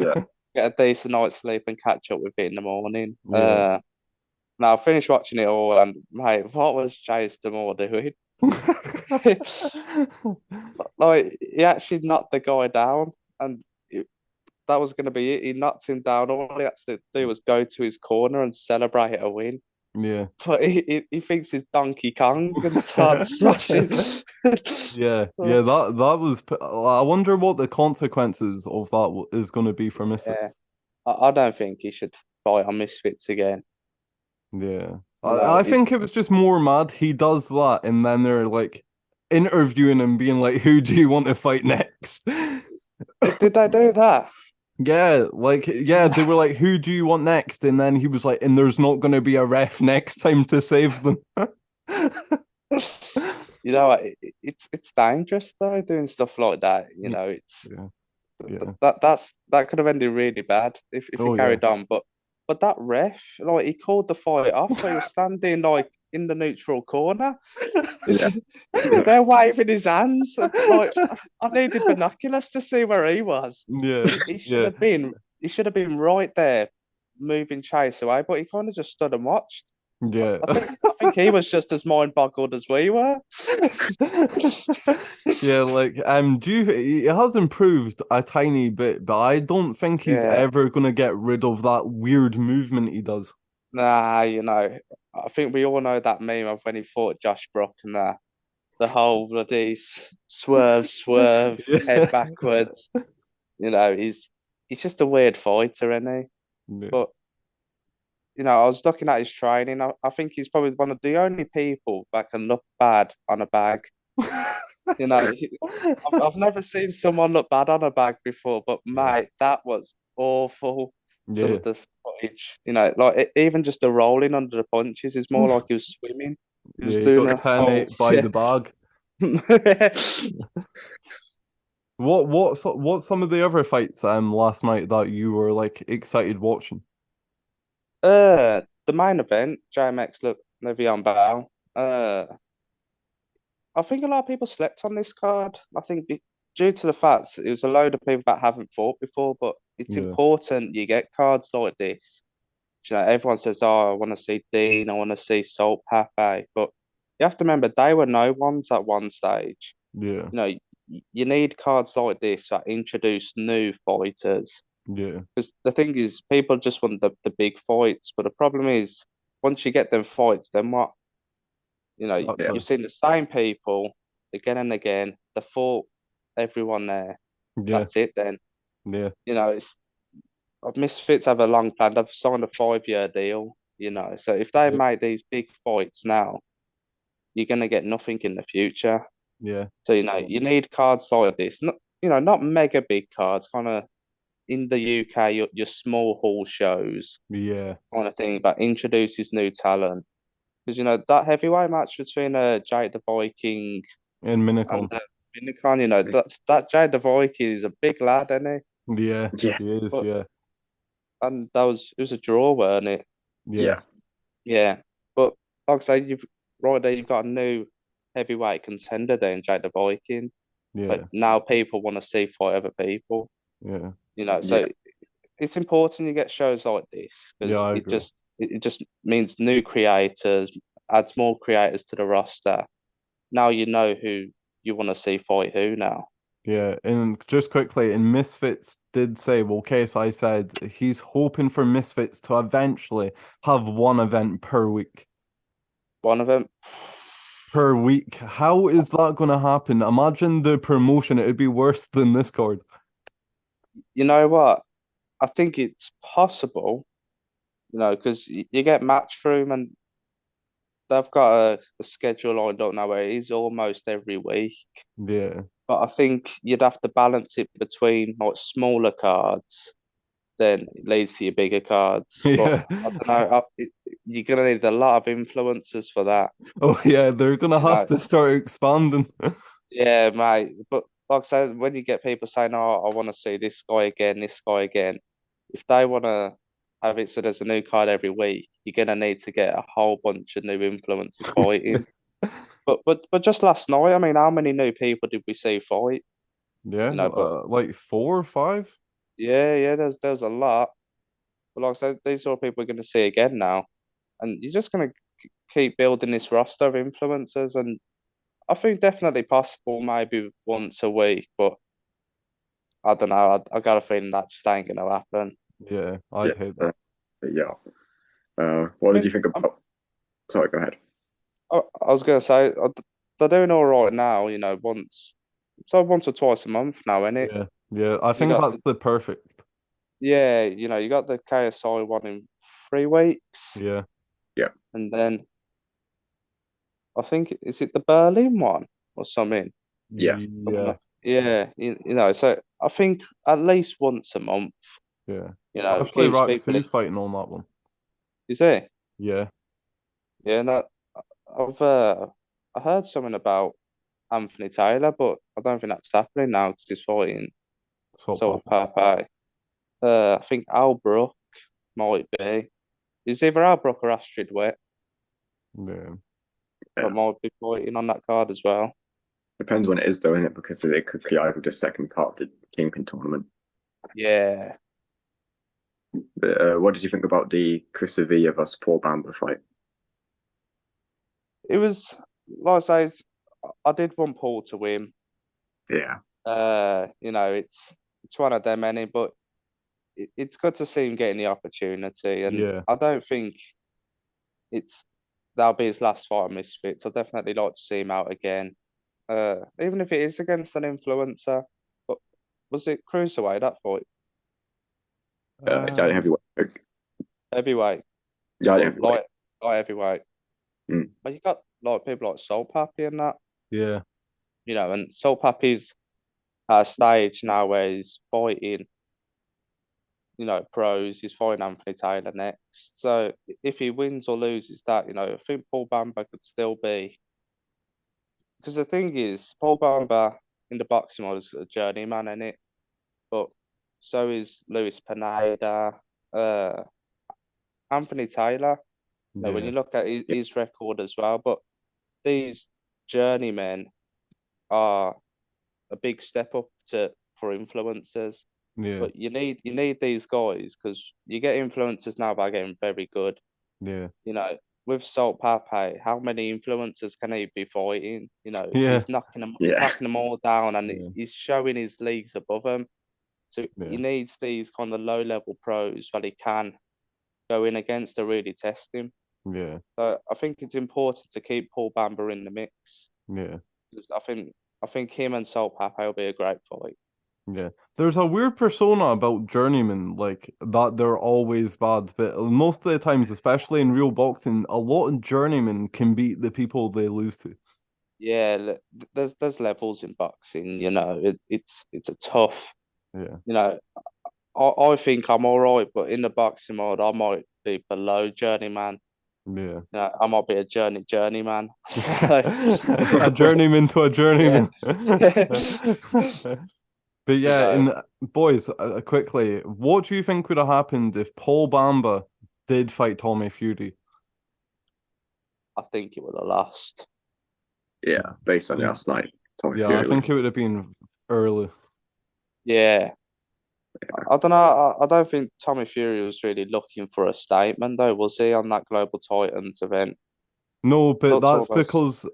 Yeah. get a decent night's sleep and catch up with it in the morning. yeah. Now I finished watching it all, and mate, what was JayST Link doing? Like he actually knocked the guy down, and that was going to be it. He knocked him down. All he had to do was go to his corner and celebrate a win. Yeah. But he thinks he's Donkey Kong and starts smashing. Yeah, yeah, that was. I wonder what the consequences of that is going to be for Yeah, Misfits. I don't think he should fight on Misfits again. Yeah, You know, I think it was just more mad. He does that, and then they're like, interviewing him, being like, "Who do you want to fight next?" Did they do that? Yeah, like they were like, "Who do you want next?" And then he was like, "And there's not going to be a ref next time to save them." You know, it's dangerous though doing stuff like that. You Yeah, know, it's yeah. that could have ended really bad if he Oh yeah, carried on. But that ref, like, he called the fight off, but he was standing like in the neutral corner. Yeah. He was there waving his hands. Like, I needed binoculars to see where he was. yeah, He should yeah, have been. He should have been right there, moving Chase away. But he kind of just stood and watched. yeah. I think he was just as mind boggled as we were. Yeah, like he has improved a tiny bit, but I don't think he's Yeah. ever gonna get rid of that weird movement he does. Nah, you know, I think we all know that meme of when he fought Josh Brock and the whole bloody swerve, head Yeah. backwards. You know, he's just a weird fighter, isn't he? Yeah. But you know, I was looking at his training. I think he's probably one of the only people that can look bad on a bag. You know, I've never seen someone look bad on a bag before, but Yeah. mate, that was awful. Some Yeah. of the footage, you know, like even just the rolling under the punches is more like he was swimming. He was Yeah, he doing got a whole 10-8 by yeah. the bag. What some of the other fights last night that you were like excited watching? The main event, JMX Le'Veon Bell. I think a lot of people slept on this card. I think due to the fact it was a load of people that haven't fought before, but it's Yeah. important you get cards like this. You know, everyone says, "Oh, I want to see Dean, I want to see Salt Pape," but you have to remember they were no ones at one stage. Yeah. You know, you need cards like this that introduce new fighters. Yeah. Because the thing is, people just want the big fights, but the problem is, once you get them fights, then what? You know, Exactly. you've seen the same people again and again. They fought everyone there. Yeah. That's it then. Yeah. You know, it's Misfits have a long plan. They've signed a 5-year deal, you know. So if they Yeah. make these big fights now, you're gonna get nothing in the future. Yeah. So, you know, you need cards like this. Not, you know, not mega big cards, kind of in the UK, your small hall shows Yeah. kind of thing, but introduces new talent. Because, you know, that heavyweight match between Jake the Viking And and Minicon. Minican, you know, that Jade the Viking is a big lad, isn't he? Yeah. Yeah. He is, But yeah. and it was a draw, weren't it? Yeah. Yeah. But like I say, you've got a new heavyweight contender there in Jade the Viking. But Yeah. now people want to see fight other people, Yeah. you know. Yeah. So it's important you get shows like this Yeah, because I it agree. just means new creators, adds more creators to the roster. Now you know who you want to see fight who now. Yeah, and just quickly, and Misfits did say, well, Case, I said he's hoping for Misfits to eventually have one event per week. One of them. Per week. How is that going to happen? Imagine the promotion, it would be worse than this card. You know what? I think it's possible, you know, because you get Matchroom and they've got a schedule lined up now where it is almost every week. Yeah. But I think you'd have to balance it between like smaller cards, then it leads to your bigger cards. But Yeah. I don't know, you're gonna need a lot of influencers for that, Oh, yeah, they're going to you have know. to start expanding. Yeah, mate. But like I said, when you get people saying, "Oh, I want to see this guy again," if they want to have it so there's a new card every week, you're gonna need to get a whole bunch of new influencers fighting. But just last night, I mean, how many new people did we see fight? Yeah, You know, but like 4 or 5. yeah, there's a lot. But like I said, these are all people we're gonna see again now, and you're just gonna keep building this roster of influencers, and I think definitely possible, maybe once a week, but I don't know. I got a feeling that just ain't gonna happen. Yeah, Yeah. I'd hate that. Yeah. I What did you mean, think about? Sorry, go ahead. I was gonna say they're doing all right now. You know, once or twice a month now, isn't it? Yeah, yeah, I You think got that's the perfect. yeah, you know, you got the KSI one in 3 weeks, Yeah. Yeah. and then I think is it the Berlin one or something. Yeah. Yeah, you know, so I think at least once a month, yeah. you know, Actually, keeps people. Raksu's fighting on that one. You see? Yeah. Yeah, no, I've I heard something about Anthony Taylor, but I don't think that's happening now because he's fighting Salt sort Papa. of Pepe. I think Al Brook might be. It's either Al Brook or Astrid Wet Yeah. that might be fighting on that card as well. Depends when it is, though, innit? Because it could be either the second part of the Kingpin tournament. Yeah. But what did you think about the Chris Avila vs Paul Bamba fight? It was, like I say, I did want Paul to win. Yeah. You know, it's one of them, any, but it's good to see him getting the opportunity, and Yeah. I don't think that'll be his last fight on Misfits. I'd definitely like to see him out again. Even if it is against an influencer. But was it cruiserweight that fight? Yeah, heavyweight. Heavyweight. Yeah, Or heavyweight. light heavyweight. Mm. But you got like people like Soul Pappy and that. Yeah. You know, and Soul Pappy's at a stage now where he's fighting, you know, pros. He's fighting Anthony Taylor next. So if he wins or loses that, you know, I think Paul Bamba could still be. Because the thing is, Paul Bamba in the boxing world is a journeyman, in it? But so is Luis Pineda, Anthony Taylor. You know, when you look at his record as well, but these journeymen are a big step up for influencers. Yeah. But you need these guys because you get influencers now by getting very good. Yeah. You know, with Salt Pape, how many influencers can he be fighting? You know, Yeah. he's knocking them all down, and Yeah. he's showing his leagues above them. So Yeah. he needs these kind of low level pros that he can go in against to really test him. Yeah. So I think it's important to keep Paul Bamba in the mix. Yeah. Because I think him and Salt Pape will be a great fight. Yeah. There's a weird persona about journeymen, like that they're always bad, but most of the times, especially in real boxing, a lot of journeymen can beat the people they lose to. Yeah, there's levels in boxing. You know, it's a tough. Yeah. You know, I think I'm all right, but in the boxing mode, I might be below journeyman. Yeah. You know, I might be a journeyman. A journeyman to a journeyman. But yeah, No. boys, quickly, what do you think would have happened if Paul Bamba did fight Tommy Fury? I think it would have lost. Yeah, based on last night. Tommy Yeah, Fury I think it would have been early. Yeah. I don't know. I don't think Tommy Fury was really looking for a statement, though, was he, on that Global Titans event? No, but Looked that's almost. because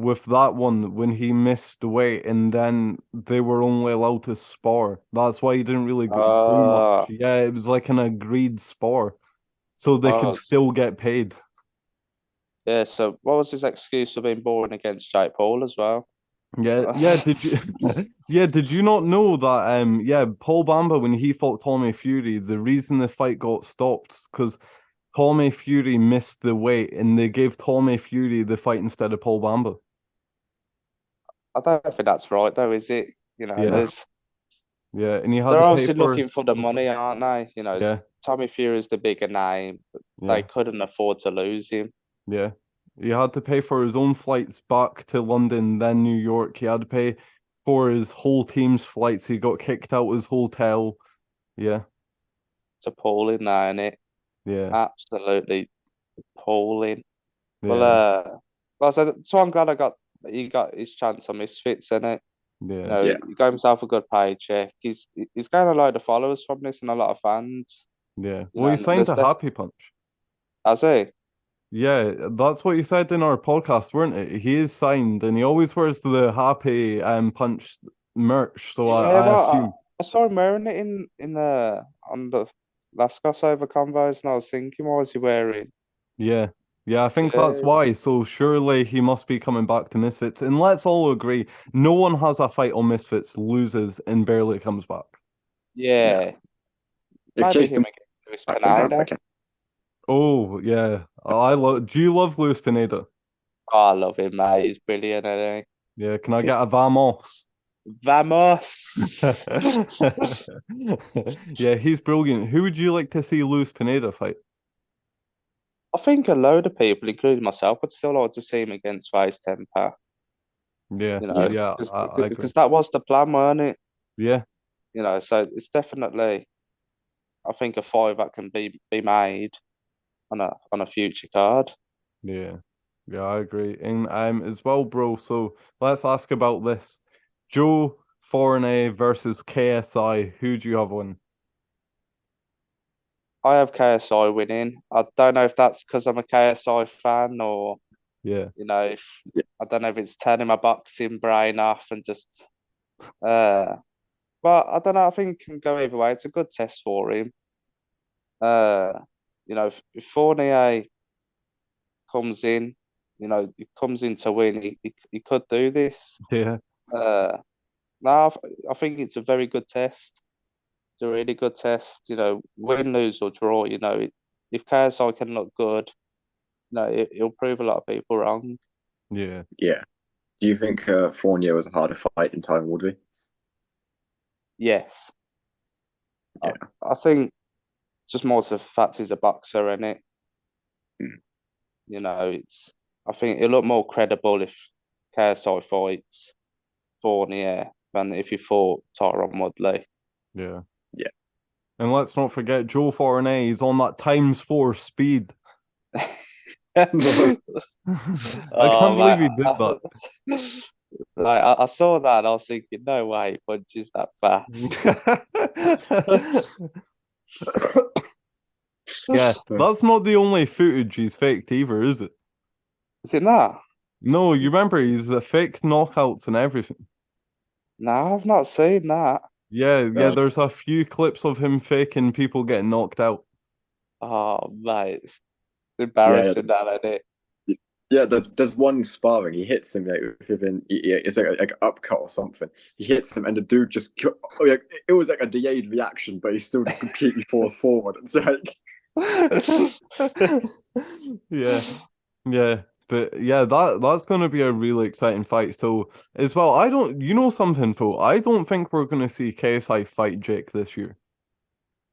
with that one, when he missed the weight and then they were only allowed to spar. That's why he didn't really do much. Yeah, it was like an agreed spar. So they could still get paid. Yeah, so what was his excuse for being boring against Jake Paul as well? Yeah, did you did you not know that Paul Bamba, when he fought Tommy Fury, the reason the fight got stopped because Tommy Fury missed the weight and they gave Tommy Fury the fight instead of Paul Bamba. I don't think that's right, though, is it? You know, Yeah. Yeah, and you had they're to pay obviously for looking for the money, aren't they? You know, Yeah, Tommy Fury's the bigger name, but they yeah, couldn't afford to lose him. yeah. He had to pay for his own flights back to London, then New York. He had to pay for his whole team's flights. He got kicked out his hotel. Yeah, It's appalling now, isn't it? yeah, Absolutely appalling. Well, yeah, like I said, so I'm glad he got his chance on Misfits, innit? You yeah. know, Yeah. he got himself a good paycheck. He's getting a load of followers from this and a lot of fans. Yeah. You Well, know, he and signed to Happy Punch. has he? Yeah, that's what you said in our podcast, weren't it? He is signed and he always wears the Happy Punch merch. So Yeah, I well, assume. I saw him wearing it in the on the last crossover convos, and I was thinking, what was he wearing? Yeah. Yeah, I think that's Yeah, why. So surely he must be coming back to Misfits. And let's all agree, no one has a fight on Misfits, loses, and barely comes back. yeah. If Maybe JayST him against Luis back, then that's Pineda. okay. Oh, yeah. I love. Do you love Luis Pineda? Oh, I love him, mate. He's brilliant, isn't Yeah, can I get a vamos? Vamos! Yeah, he's brilliant. Who would you like to see Luis Pineda fight? I think a load of people, including myself, would still like to see him against Face Temper. Yeah, You know, yeah, I agree. because that was the plan, weren't it? Yeah, You know, so it's definitely, I think, a fight that can be made on a future card. yeah, yeah, I agree. And as well, bro. So let's ask about this. Joe Fournier versus KSI. Who do you have win? I have KSI winning. I don't know if that's because I'm a KSI fan or, Yeah, you know, if Yeah. I don't know if it's turning my boxing brain off and just uh but I don't know, I think it can go either way. It's a good test for him. Uh you know, if Fournier comes in, you know, he comes in to win, he could do this. yeah, Uh no, I think it's a very good test. It's a really good test. You know, win, lose or draw. You know, if KSI can look good, you know, it'll prove a lot of people wrong. yeah, Yeah. Do you think Fournier was a harder fight than Tyron Woodley? Yes, I, Yeah. I think just more to the fact he's a boxer, and it. Mm. You know, it's. I think it'll look more credible if KSI fights Fournier than if he fought Tyron Woodley. yeah. Yeah. And let's not forget Joe Fournier. He's on that ×4 speed. Oh I can't believe he man, did that. like I saw that, and I was thinking, no way, he punches that fast. Yeah, that's not the only footage he's faked either, is it? Is it that? No, you remember he's fake knockouts and everything. No, I've not seen that. Yeah, yeah, Uh, there's a few clips of him faking people getting knocked out. Oh, mate, it's yeah, embarrassing that, isn't it? yeah. There's one sparring. He hits him like within. Yeah, it's like an upcut or something. He hits him, and the dude just. Oh, yeah, it was like a delayed reaction, but he still just completely falls forward. It's like. Yeah, yeah. But yeah, that's gonna be a really exciting fight. So as well, I don't you know something, Phil? I don't think we're gonna see KSI fight Jake this year.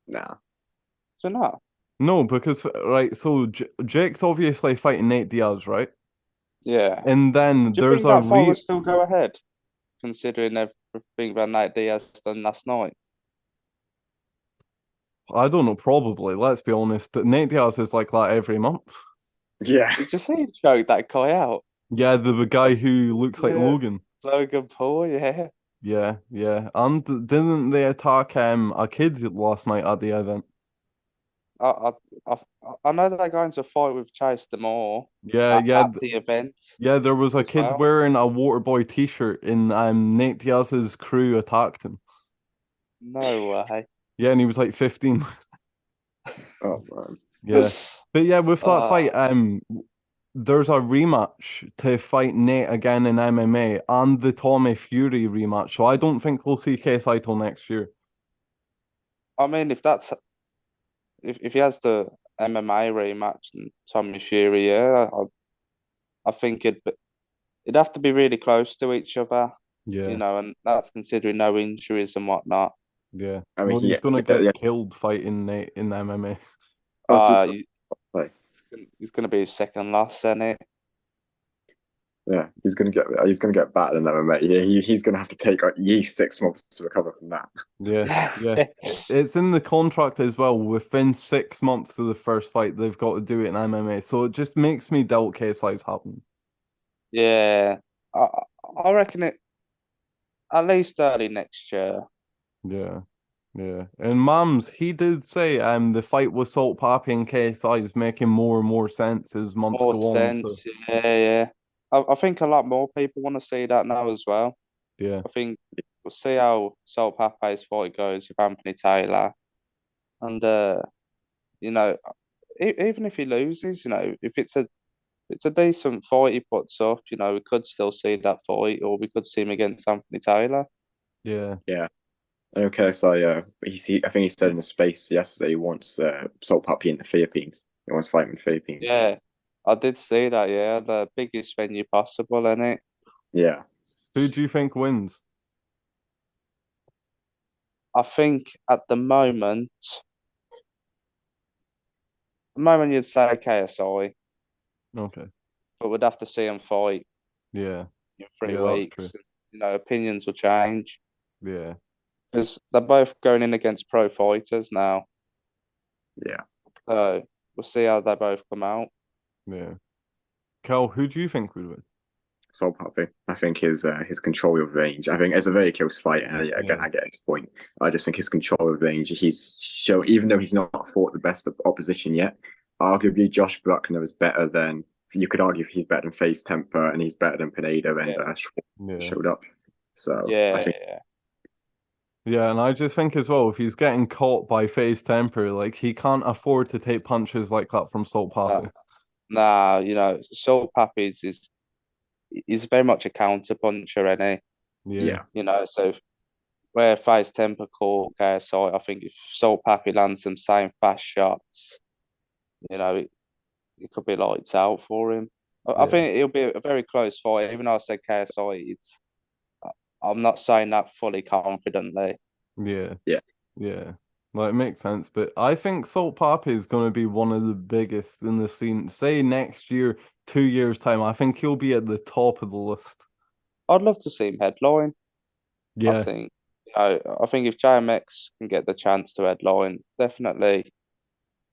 Nah. So no, No, because right, so Jake's obviously fighting Nate Diaz, right? yeah. And then Do you there's think a that fight will re still go ahead, considering everything that Nate Diaz done last night? I don't know, probably. Let's be honest. Nate Diaz is like that every month. Yeah. Did you see him choke that guy out? Yeah, the guy who looks like Yeah, Logan. Logan Paul, yeah. Yeah, yeah. And didn't they attack a kid last night at the event? I I I know they're going to fight with Chase Demore Yeah, yeah, at the event yeah. There was a as kid well. wearing a Waterboy t-shirt, and Nate Diaz's crew attacked him. No way. Yeah, and he was like 15. Oh man. Yeah, but yeah, with that fight, Oh, there's a rematch to fight Nate again in MMA and the Tommy Fury rematch. So I don't think we'll see KSI till next year. I mean, if he has the MMA rematch and Tommy Fury, yeah, I think it'd have to be really close to each other, you Yeah, know, and that's considering no injuries and whatnot. yeah. I mean, Well, he's gonna yeah, yeah. get killed fighting Nate in MMA. I was just, Uh, like, he's gonna be his second loss, isn't it? yeah, he's gonna get battered in MMA. Yeah, he's gonna have to take at least 6 months to recover from that. Yeah, yeah. It's in the contract as well. Within 6 months of the first fight, they've got to do it in MMA. So it just makes me doubt KSI's happening. Yeah, I I reckon it at least early next year. Yeah, yeah. And Mams, he did say the fight with Salt Papi and KSI is making more and more sense as months More go on. So sense, yeah, yeah. I think a lot more people want to see that now as well. yeah, I think we'll see how Salt Pape's fight goes with Anthony Taylor, and you know, even if he loses, you know, if it's a decent fight he puts up, you know, we could still see that fight, or we could see him against Anthony Taylor. Yeah. Okay, so I think he said in a space yesterday he wants Salt Puppy in the Philippines. He wants to fight in the Philippines. Yeah, I did see that. Yeah, the biggest venue possible, isn't it? Yeah. Who do you think wins? I think at the moment you'd say KSI, Okay. but we'd have to see him fight Yeah. in 3 Yeah, that's weeks. true. You know, opinions will change Yeah. because they're both going in against pro fighters now. Yeah. So we'll see how they both come out. Yeah. Cal, who do you think would win? Soul Puppy. I think his control of range. I think it's a very close fight. And again, Yeah. I get his point. I just think his control of range. He's show even though he's not fought the best opposition yet. Arguably, Josh Bruckner is better than. You could argue he's better than Face Temper and he's better than Pineda and Yeah. showed up. So Yeah, I think Yeah, and I just think as well, if he's getting caught by Face Temper, like he can't afford to take punches like that from Salt Papi. nah, you know, Soul Pappy's is very much a counter puncher, any. Yeah. You know, so where Face Temper caught KSI, I think if Soul Pappy lands some same fast shots, you know, it could be lights out for him. I Yeah. think it'll be a very close fight. Even though I said KSI, I'm not saying that fully confidently. Yeah. Yeah. Yeah. Well, it makes sense, but I think Salt Papi is going to be one of the biggest in the scene. Say next year, 2 years' time, I think he'll be at the top of the list. I'd love to see him headline. I Yeah. think, you know, I think if JMX can get the chance to headline, definitely.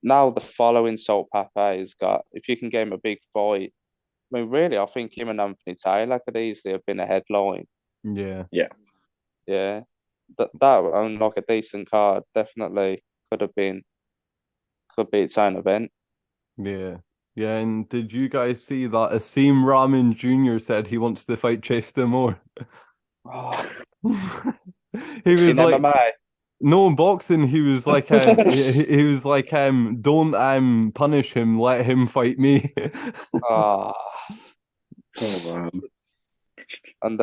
Now the following Salt Pape has got, if you can get him a big fight, I mean, really, I think him and Anthony Taylor could easily have been a headline. Yeah. Yeah. Yeah, that and like a decent card definitely could be its own event. Yeah. Yeah. And did you guys see that Asim Rahman Jr. said he wants to fight JayST more? Oh, He was in like, MMA. no, in boxing, he was like, he was like, don't punish him, let him fight me. Oh, Oh man. and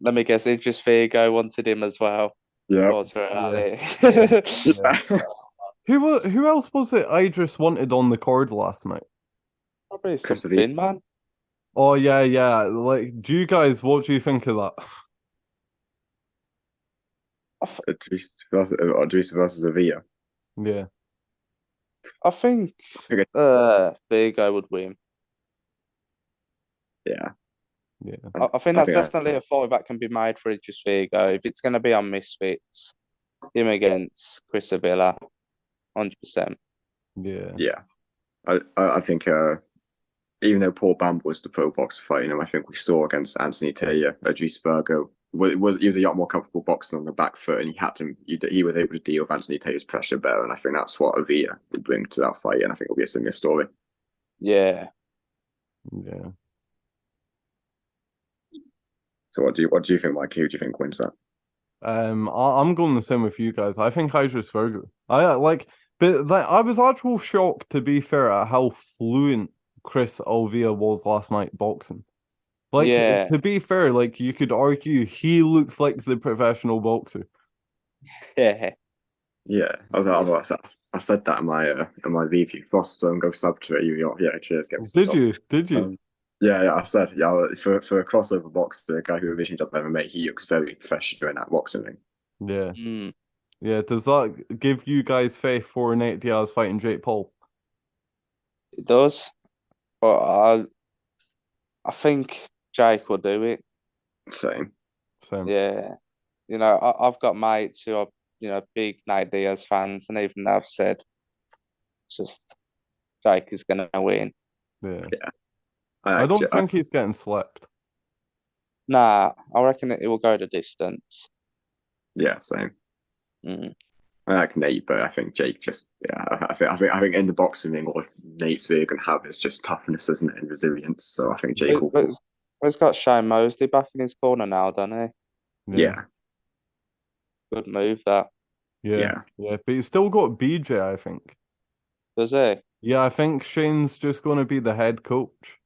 let me guess, Idris Figo wanted him as well. Yeah. Was right Yeah. it? Yeah. Who else was it Idris wanted on the card last night? Probably Chris some V. thin man. Oh yeah. Like, what do you think of that? Idris versus Avia. Yeah. I think Okay. Figo would win. Yeah. Yeah. I think I that's think definitely a fight that can be made for Idris Figo. If it's going to be on Misfits, him against Chris Avila, 100%. Yeah. yeah. I think even though Paul Bamber was the pro boxer fighting him, I think we saw against Anthony Taylor, Idris Virgo he was a lot more comfortable boxing on the back foot, and he was able to deal with Anthony Taylor's pressure better, and I think that's what Avia would bring to that fight, and I think it'll be a similar story. Yeah. Yeah. So what do you think, Mike? Who do you think wins that? I'm going the same with you guys. I think Idris Virgo. But I was actually shocked, to be fair, at how fluent Chris Alvia was last night boxing. Like, Yeah. to be fair, like you could argue he looks like the professional boxer. Yeah. Yeah, I said that in my review. FrostZone, go sub to it. Yeah, cheers. Get me some Did subs. you? Did you? Yeah, I said for a crossover boxer, a guy who originally does MMA, he looks very professional in that boxing ring. Yeah. Mm. Yeah. Does that give you guys faith for Nate Diaz fighting Jake Paul? It does. But I think Jake will do it. Same. Yeah. You know, I've got mates who are, you know, big Nate Diaz fans, and even they've said just Jake is going to win. Yeah. Yeah. I don't think he's getting slept. Nah, I reckon it will go the distance. Yeah, same. Mm. I like Nate, but I think Jake just I think in the boxing ring, what Nate's really gonna have is just toughness, isn't it, and resilience. So I think Jake will. But he's got Shane Mosley back in his corner now, doesn't he? Yeah. Good move, that. Yeah. But he's still got BJ, I think. Does he? Yeah, I think Shane's just going to be the head coach.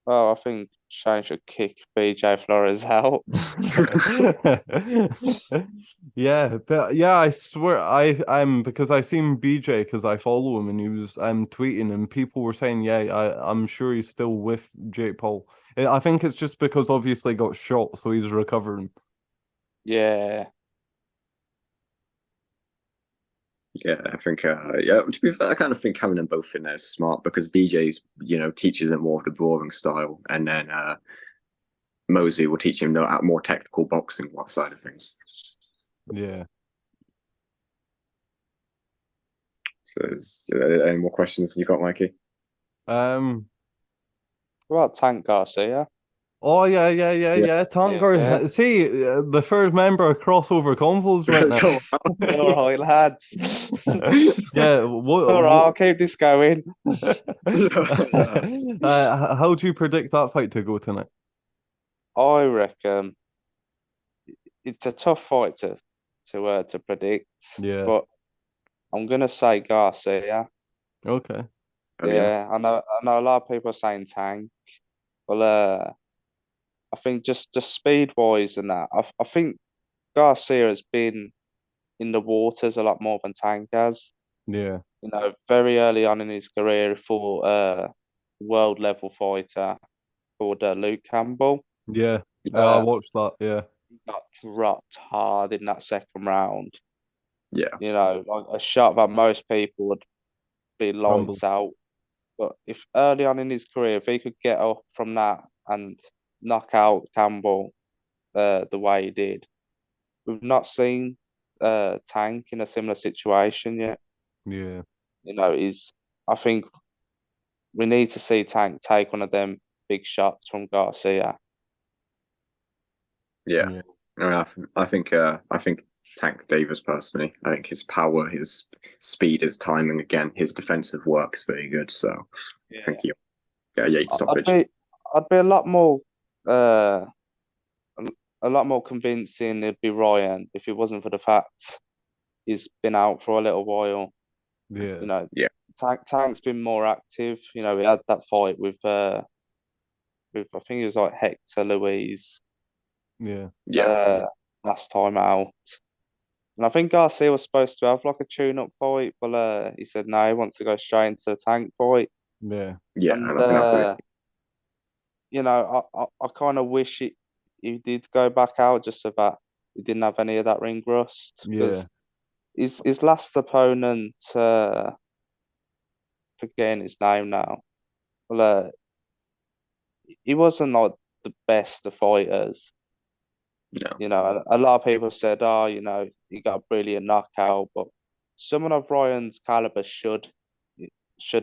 Oh, I think Shane should kick BJ Flores out. Yeah, but yeah, I swear I'm because I seen BJ because I follow him and I'm tweeting and people were saying I'm sure he's still with Jake Paul. I think it's just because obviously he got shot, so he's recovering. Yeah. Yeah, I think yeah, to be fair, I kind of think having them both in there is smart because BJ's, teaches him more of the brawling style, and then Mosley will teach him the more technical boxing side of things. Yeah. So, any more questions you got, Mikey? Um. What about Tank Garcia? Oh yeah. Tankard. Yeah. See, the third member of crossover convos right now. All right, lads. Yeah. All right, I'll keep this going. How do you predict that fight to go tonight? I reckon it's a tough fight to predict. Yeah. But I'm gonna say Garcia. Okay. Yeah, I know a lot of people are saying Tank. Well, I think just speed wise and that, I think Garcia has been in the waters a lot more than Tank has. Yeah. Very early on in his career, he fought a world level fighter called Luke Campbell. Yeah. I watched that. Yeah. He got dropped hard in that second round. Yeah. Like a shot that most people would be lights out. But if early on in his career, if he could get up from that and knock out Campbell the way he did, we've not seen Tank in a similar situation yet. Yeah. I think we need to see Tank take one of them big shots from Garcia. Yeah. I think Tank Davis personally. I think his power, his speed, his timing, again, his defensive work is very good. So I think he'll get a Yates stoppage. I'd be a lot more convincing it'd be Ryan if it wasn't for the fact he's been out for a little while. Yeah. Tank's been more active. We had that fight with I think it was like Hector Luis. Yeah. Last time out. And I think Garcia was supposed to have like a tune-up fight, but he said no, he wants to go straight into the Tank fight. Yeah. Yeah, And I think that's I kind of wish he did go back out just so that he didn't have any of that ring rust. Yeah. His last opponent, forgetting his name now. Well, he wasn't like the best of fighters. No. A lot of people said, oh, he got a brilliant knockout, but someone of Ryan's caliber should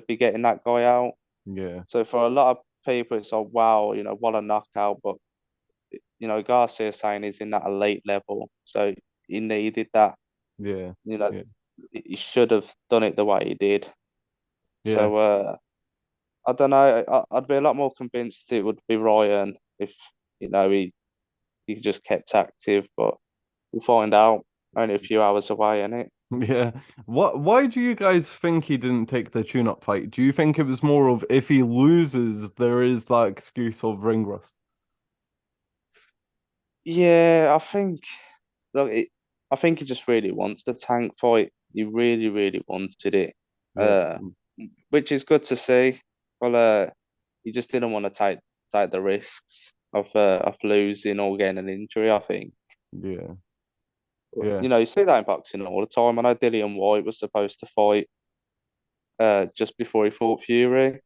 be getting that guy out. Yeah. So for a lot of people, it's like, wow, what a knockout. But Garcia saying he's in that elite level, so he needed that. Yeah. He should have done it the way he did. Yeah. So I don't know. I'd be a lot more convinced it would be Ryan if he just kept active, but we'll find out. Only a few hours away, innit? Yeah. Why do you guys think he didn't take the tune-up fight? Do you think it was more of if he loses, there is that excuse of ring rust? Yeah, I think I think he just really wants the Tank fight. He really, really wanted it. Yeah. Which is good to see. Well, he just didn't want to take the risks of losing or getting an injury, I think. Yeah. You see that in boxing all the time. I know Dillian White was supposed to fight just before he fought Fury.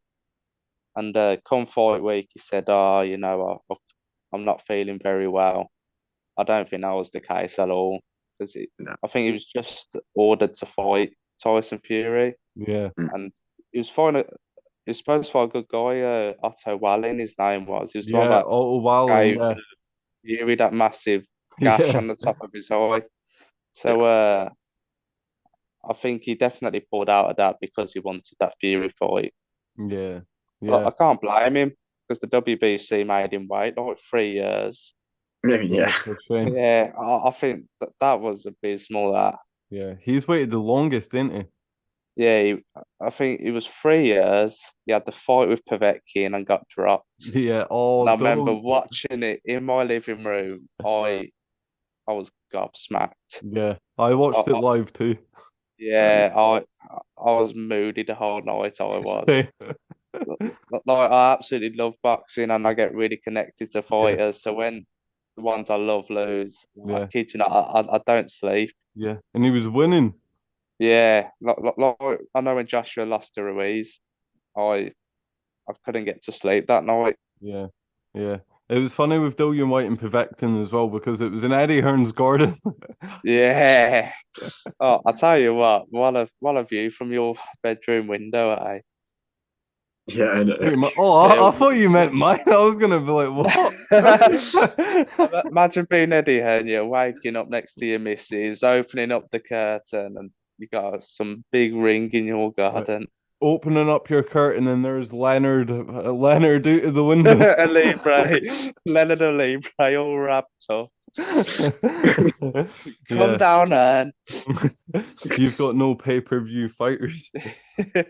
And come fight week, he said, I'm not feeling very well. I don't think that was the case at all. Because I think he was just ordered to fight Tyson Fury. Yeah. And he was fighting he was supposed to fight a good guy, Otto Wallin, his name was. He was the one that Otto Wallin, gave Fury that massive gash on the top of his eye. So I think he definitely pulled out of that because he wanted that Fury fight. Yeah. But I can't blame him because the WBC made him wait like 3 years. Yeah. I think that was abysmal. That. Yeah. He's waited the longest, didn't he? Yeah, I think it was 3 years. He had the fight with Povetkin and got dropped. Yeah. And Oh, I remember don't. watching it in my living room. I was gobsmacked. Yeah, I I, watched it I, live too. yeah, I was moody the whole night. I was. Same. Like I absolutely love boxing and I get really connected to Yeah, fighters. So when the ones I love lose, I yeah, kid you not, I don't sleep. yeah. And he was winning. Yeah, like I know when Joshua lost to Ruiz, I I couldn't get to sleep that night. Yeah, yeah. It was funny with Dillian White and Pivecton as well because it was in Eddie Hearn's garden. Yeah. Oh, I tell you what a view from your bedroom window, eh? Yeah, I know. Oh, Yeah. I thought you meant mine. I was gonna be like, what? Imagine being Eddie Hearn, you're waking up next to your missus, opening up the curtain, and you got some big ring in your Yeah. garden. Opening up your curtain and there's Leonard out of the window. A Libre, Leonard a Libre, all wrapped up. Come Yeah. down, Hearn. You've got no pay-per-view fighters. Yeah.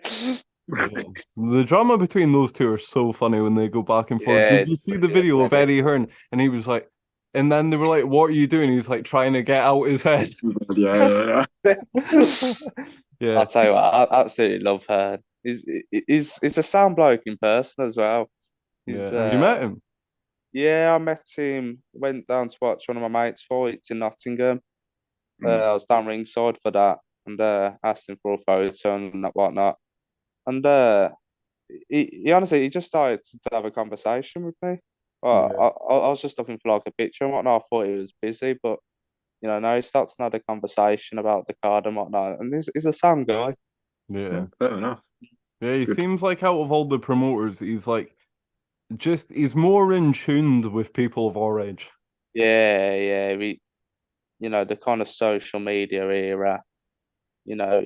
The drama between those two are so funny when they go back and forth. Yeah, Did you it's see the brilliant, video of isn't it? Eddie Hearn? And he was like, and then they were like, "What are you doing?" He's like trying to get out his head. Yeah, I'll tell you what, I absolutely love Hearn. He's a sound bloke in person as well. yeah. He's Have you met him? Yeah, I met him. Went down to watch one of my mates' fights in Nottingham. Mm. I was down ringside for that, and asked him for a photo and whatnot. And he honestly he just started to have a conversation with me. Yeah, I was just looking for like a picture and whatnot. I thought he was busy, but now he starts to have a conversation about the card and whatnot. And he's a sound guy. yeah, Yeah, fair enough. yeah. He Good. seems like out of all the promoters, he's like he's more in tune with people of our age. Yeah, yeah. The kind of social media era. You know,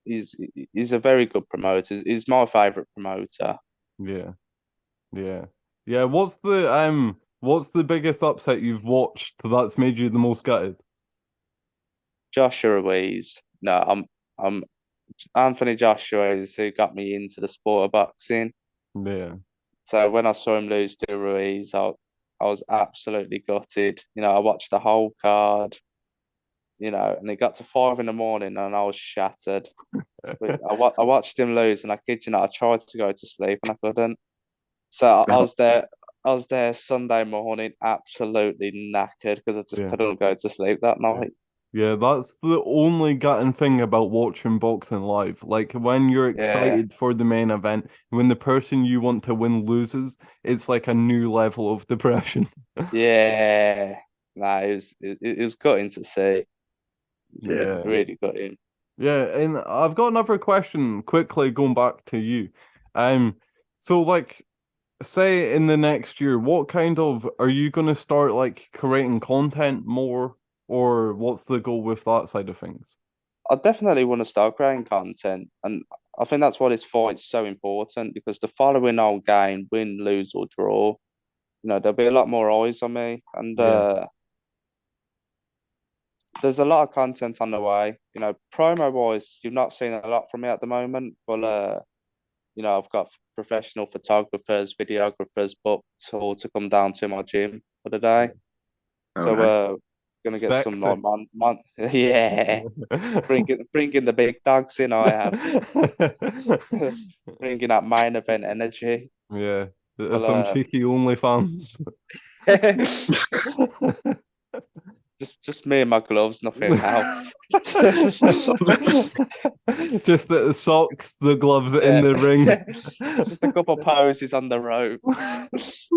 he's he's a very good promoter. He's my favorite promoter. Yeah, yeah, yeah. What's the biggest upset you've watched that's made you the most gutted? Joshua Ruiz. No, I'm Anthony Joshua is who got me into the sport of boxing. Yeah, So when I saw him lose to Ruiz, I was absolutely gutted. I watched the whole card. And it got to 5 in the morning and I was shattered. I watched him lose, and I kid you not, I tried to go to sleep and I couldn't. So I was there. I was there Sunday morning, absolutely knackered because I just yeah. couldn't go to sleep that Yeah. night. Yeah, that's the only gutting thing about watching boxing live. Like when you're Yeah, excited for the main event, when the person you want to win loses, it's like a new level of depression. yeah. Nah, it was gutting to see. Yeah. Yeah. Really gutting. Yeah, and I've got another question quickly going back to you. Um, so like say in the next year, what kind of are you gonna start like creating content more, or what's the goal with that side of things? I definitely want to start creating content, and I think that's why this fight's so important because the following old game, win, lose or draw, there'll be a lot more eyes on me, and Yeah, there's a lot of content on the way. Promo wise, you've not seen a lot from me at the moment, but I've got professional photographers, videographers booked all to come down to my gym for the day. Oh, So nice. gonna get some sexy. like yeah, bringing the big dogs in. I am bringing that main event energy. Yeah, Well, some cheeky OnlyFans. just me and my gloves, nothing else. Just the socks, the gloves in Yeah, the ring. just a couple poses on the ropes.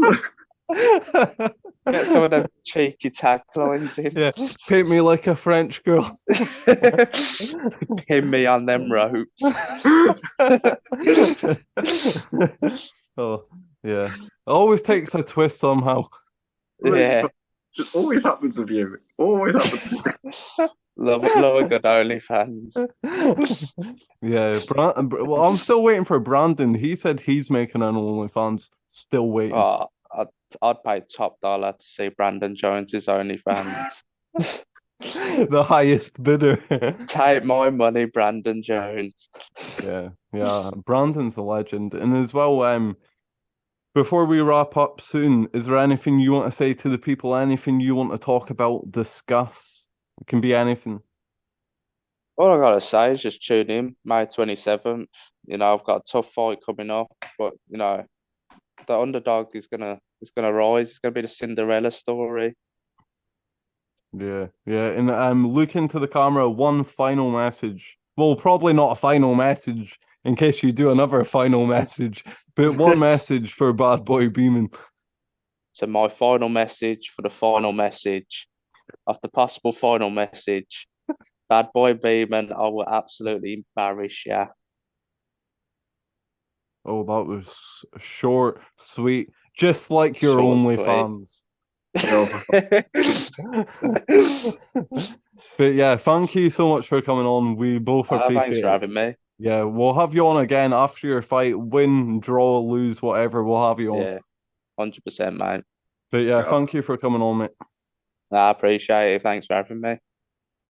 Get some of them cheeky tag lines in. Yeah, paint me like a French girl. Pin me on them ropes. Oh, yeah. It always takes a twist somehow. Yeah. This always happens with you. Always happens. Love a good OnlyFans. Yeah, well, I'm still waiting for Brandon. He said he's making an OnlyFans. Still waiting. Oh, I'd pay top dollar to see Brandon Jones's OnlyFans. The highest bidder. Take my money, Brandon Jones. Yeah. Brandon's a legend. And as well, before we wrap up soon, is there anything you want to say to the people? Anything you want to talk about, discuss? It can be anything. All I gotta say is just tune in, May 27th. You know, I've got a tough fight coming up, but you know, the underdog is gonna rise. It's gonna be the Cinderella story. Yeah. And look into the camera. One final message. Well, probably not a final message in case you do another final message, but one message for BadboyBeaman. So my final message for the final message of the possible final message, BadboyBeaman, I will absolutely embarrass you. Oh, that was short, sweet, just like your Short, OnlyFans. sweet. But yeah, thank you so much for coming on. We both appreciate Thanks for it. having me. Yeah, we'll have you on again after your fight. Win, draw, lose, whatever. We'll have you on. Yeah, 100%, mate. But yeah, thank you for coming on, mate. I appreciate it. Thanks for having me.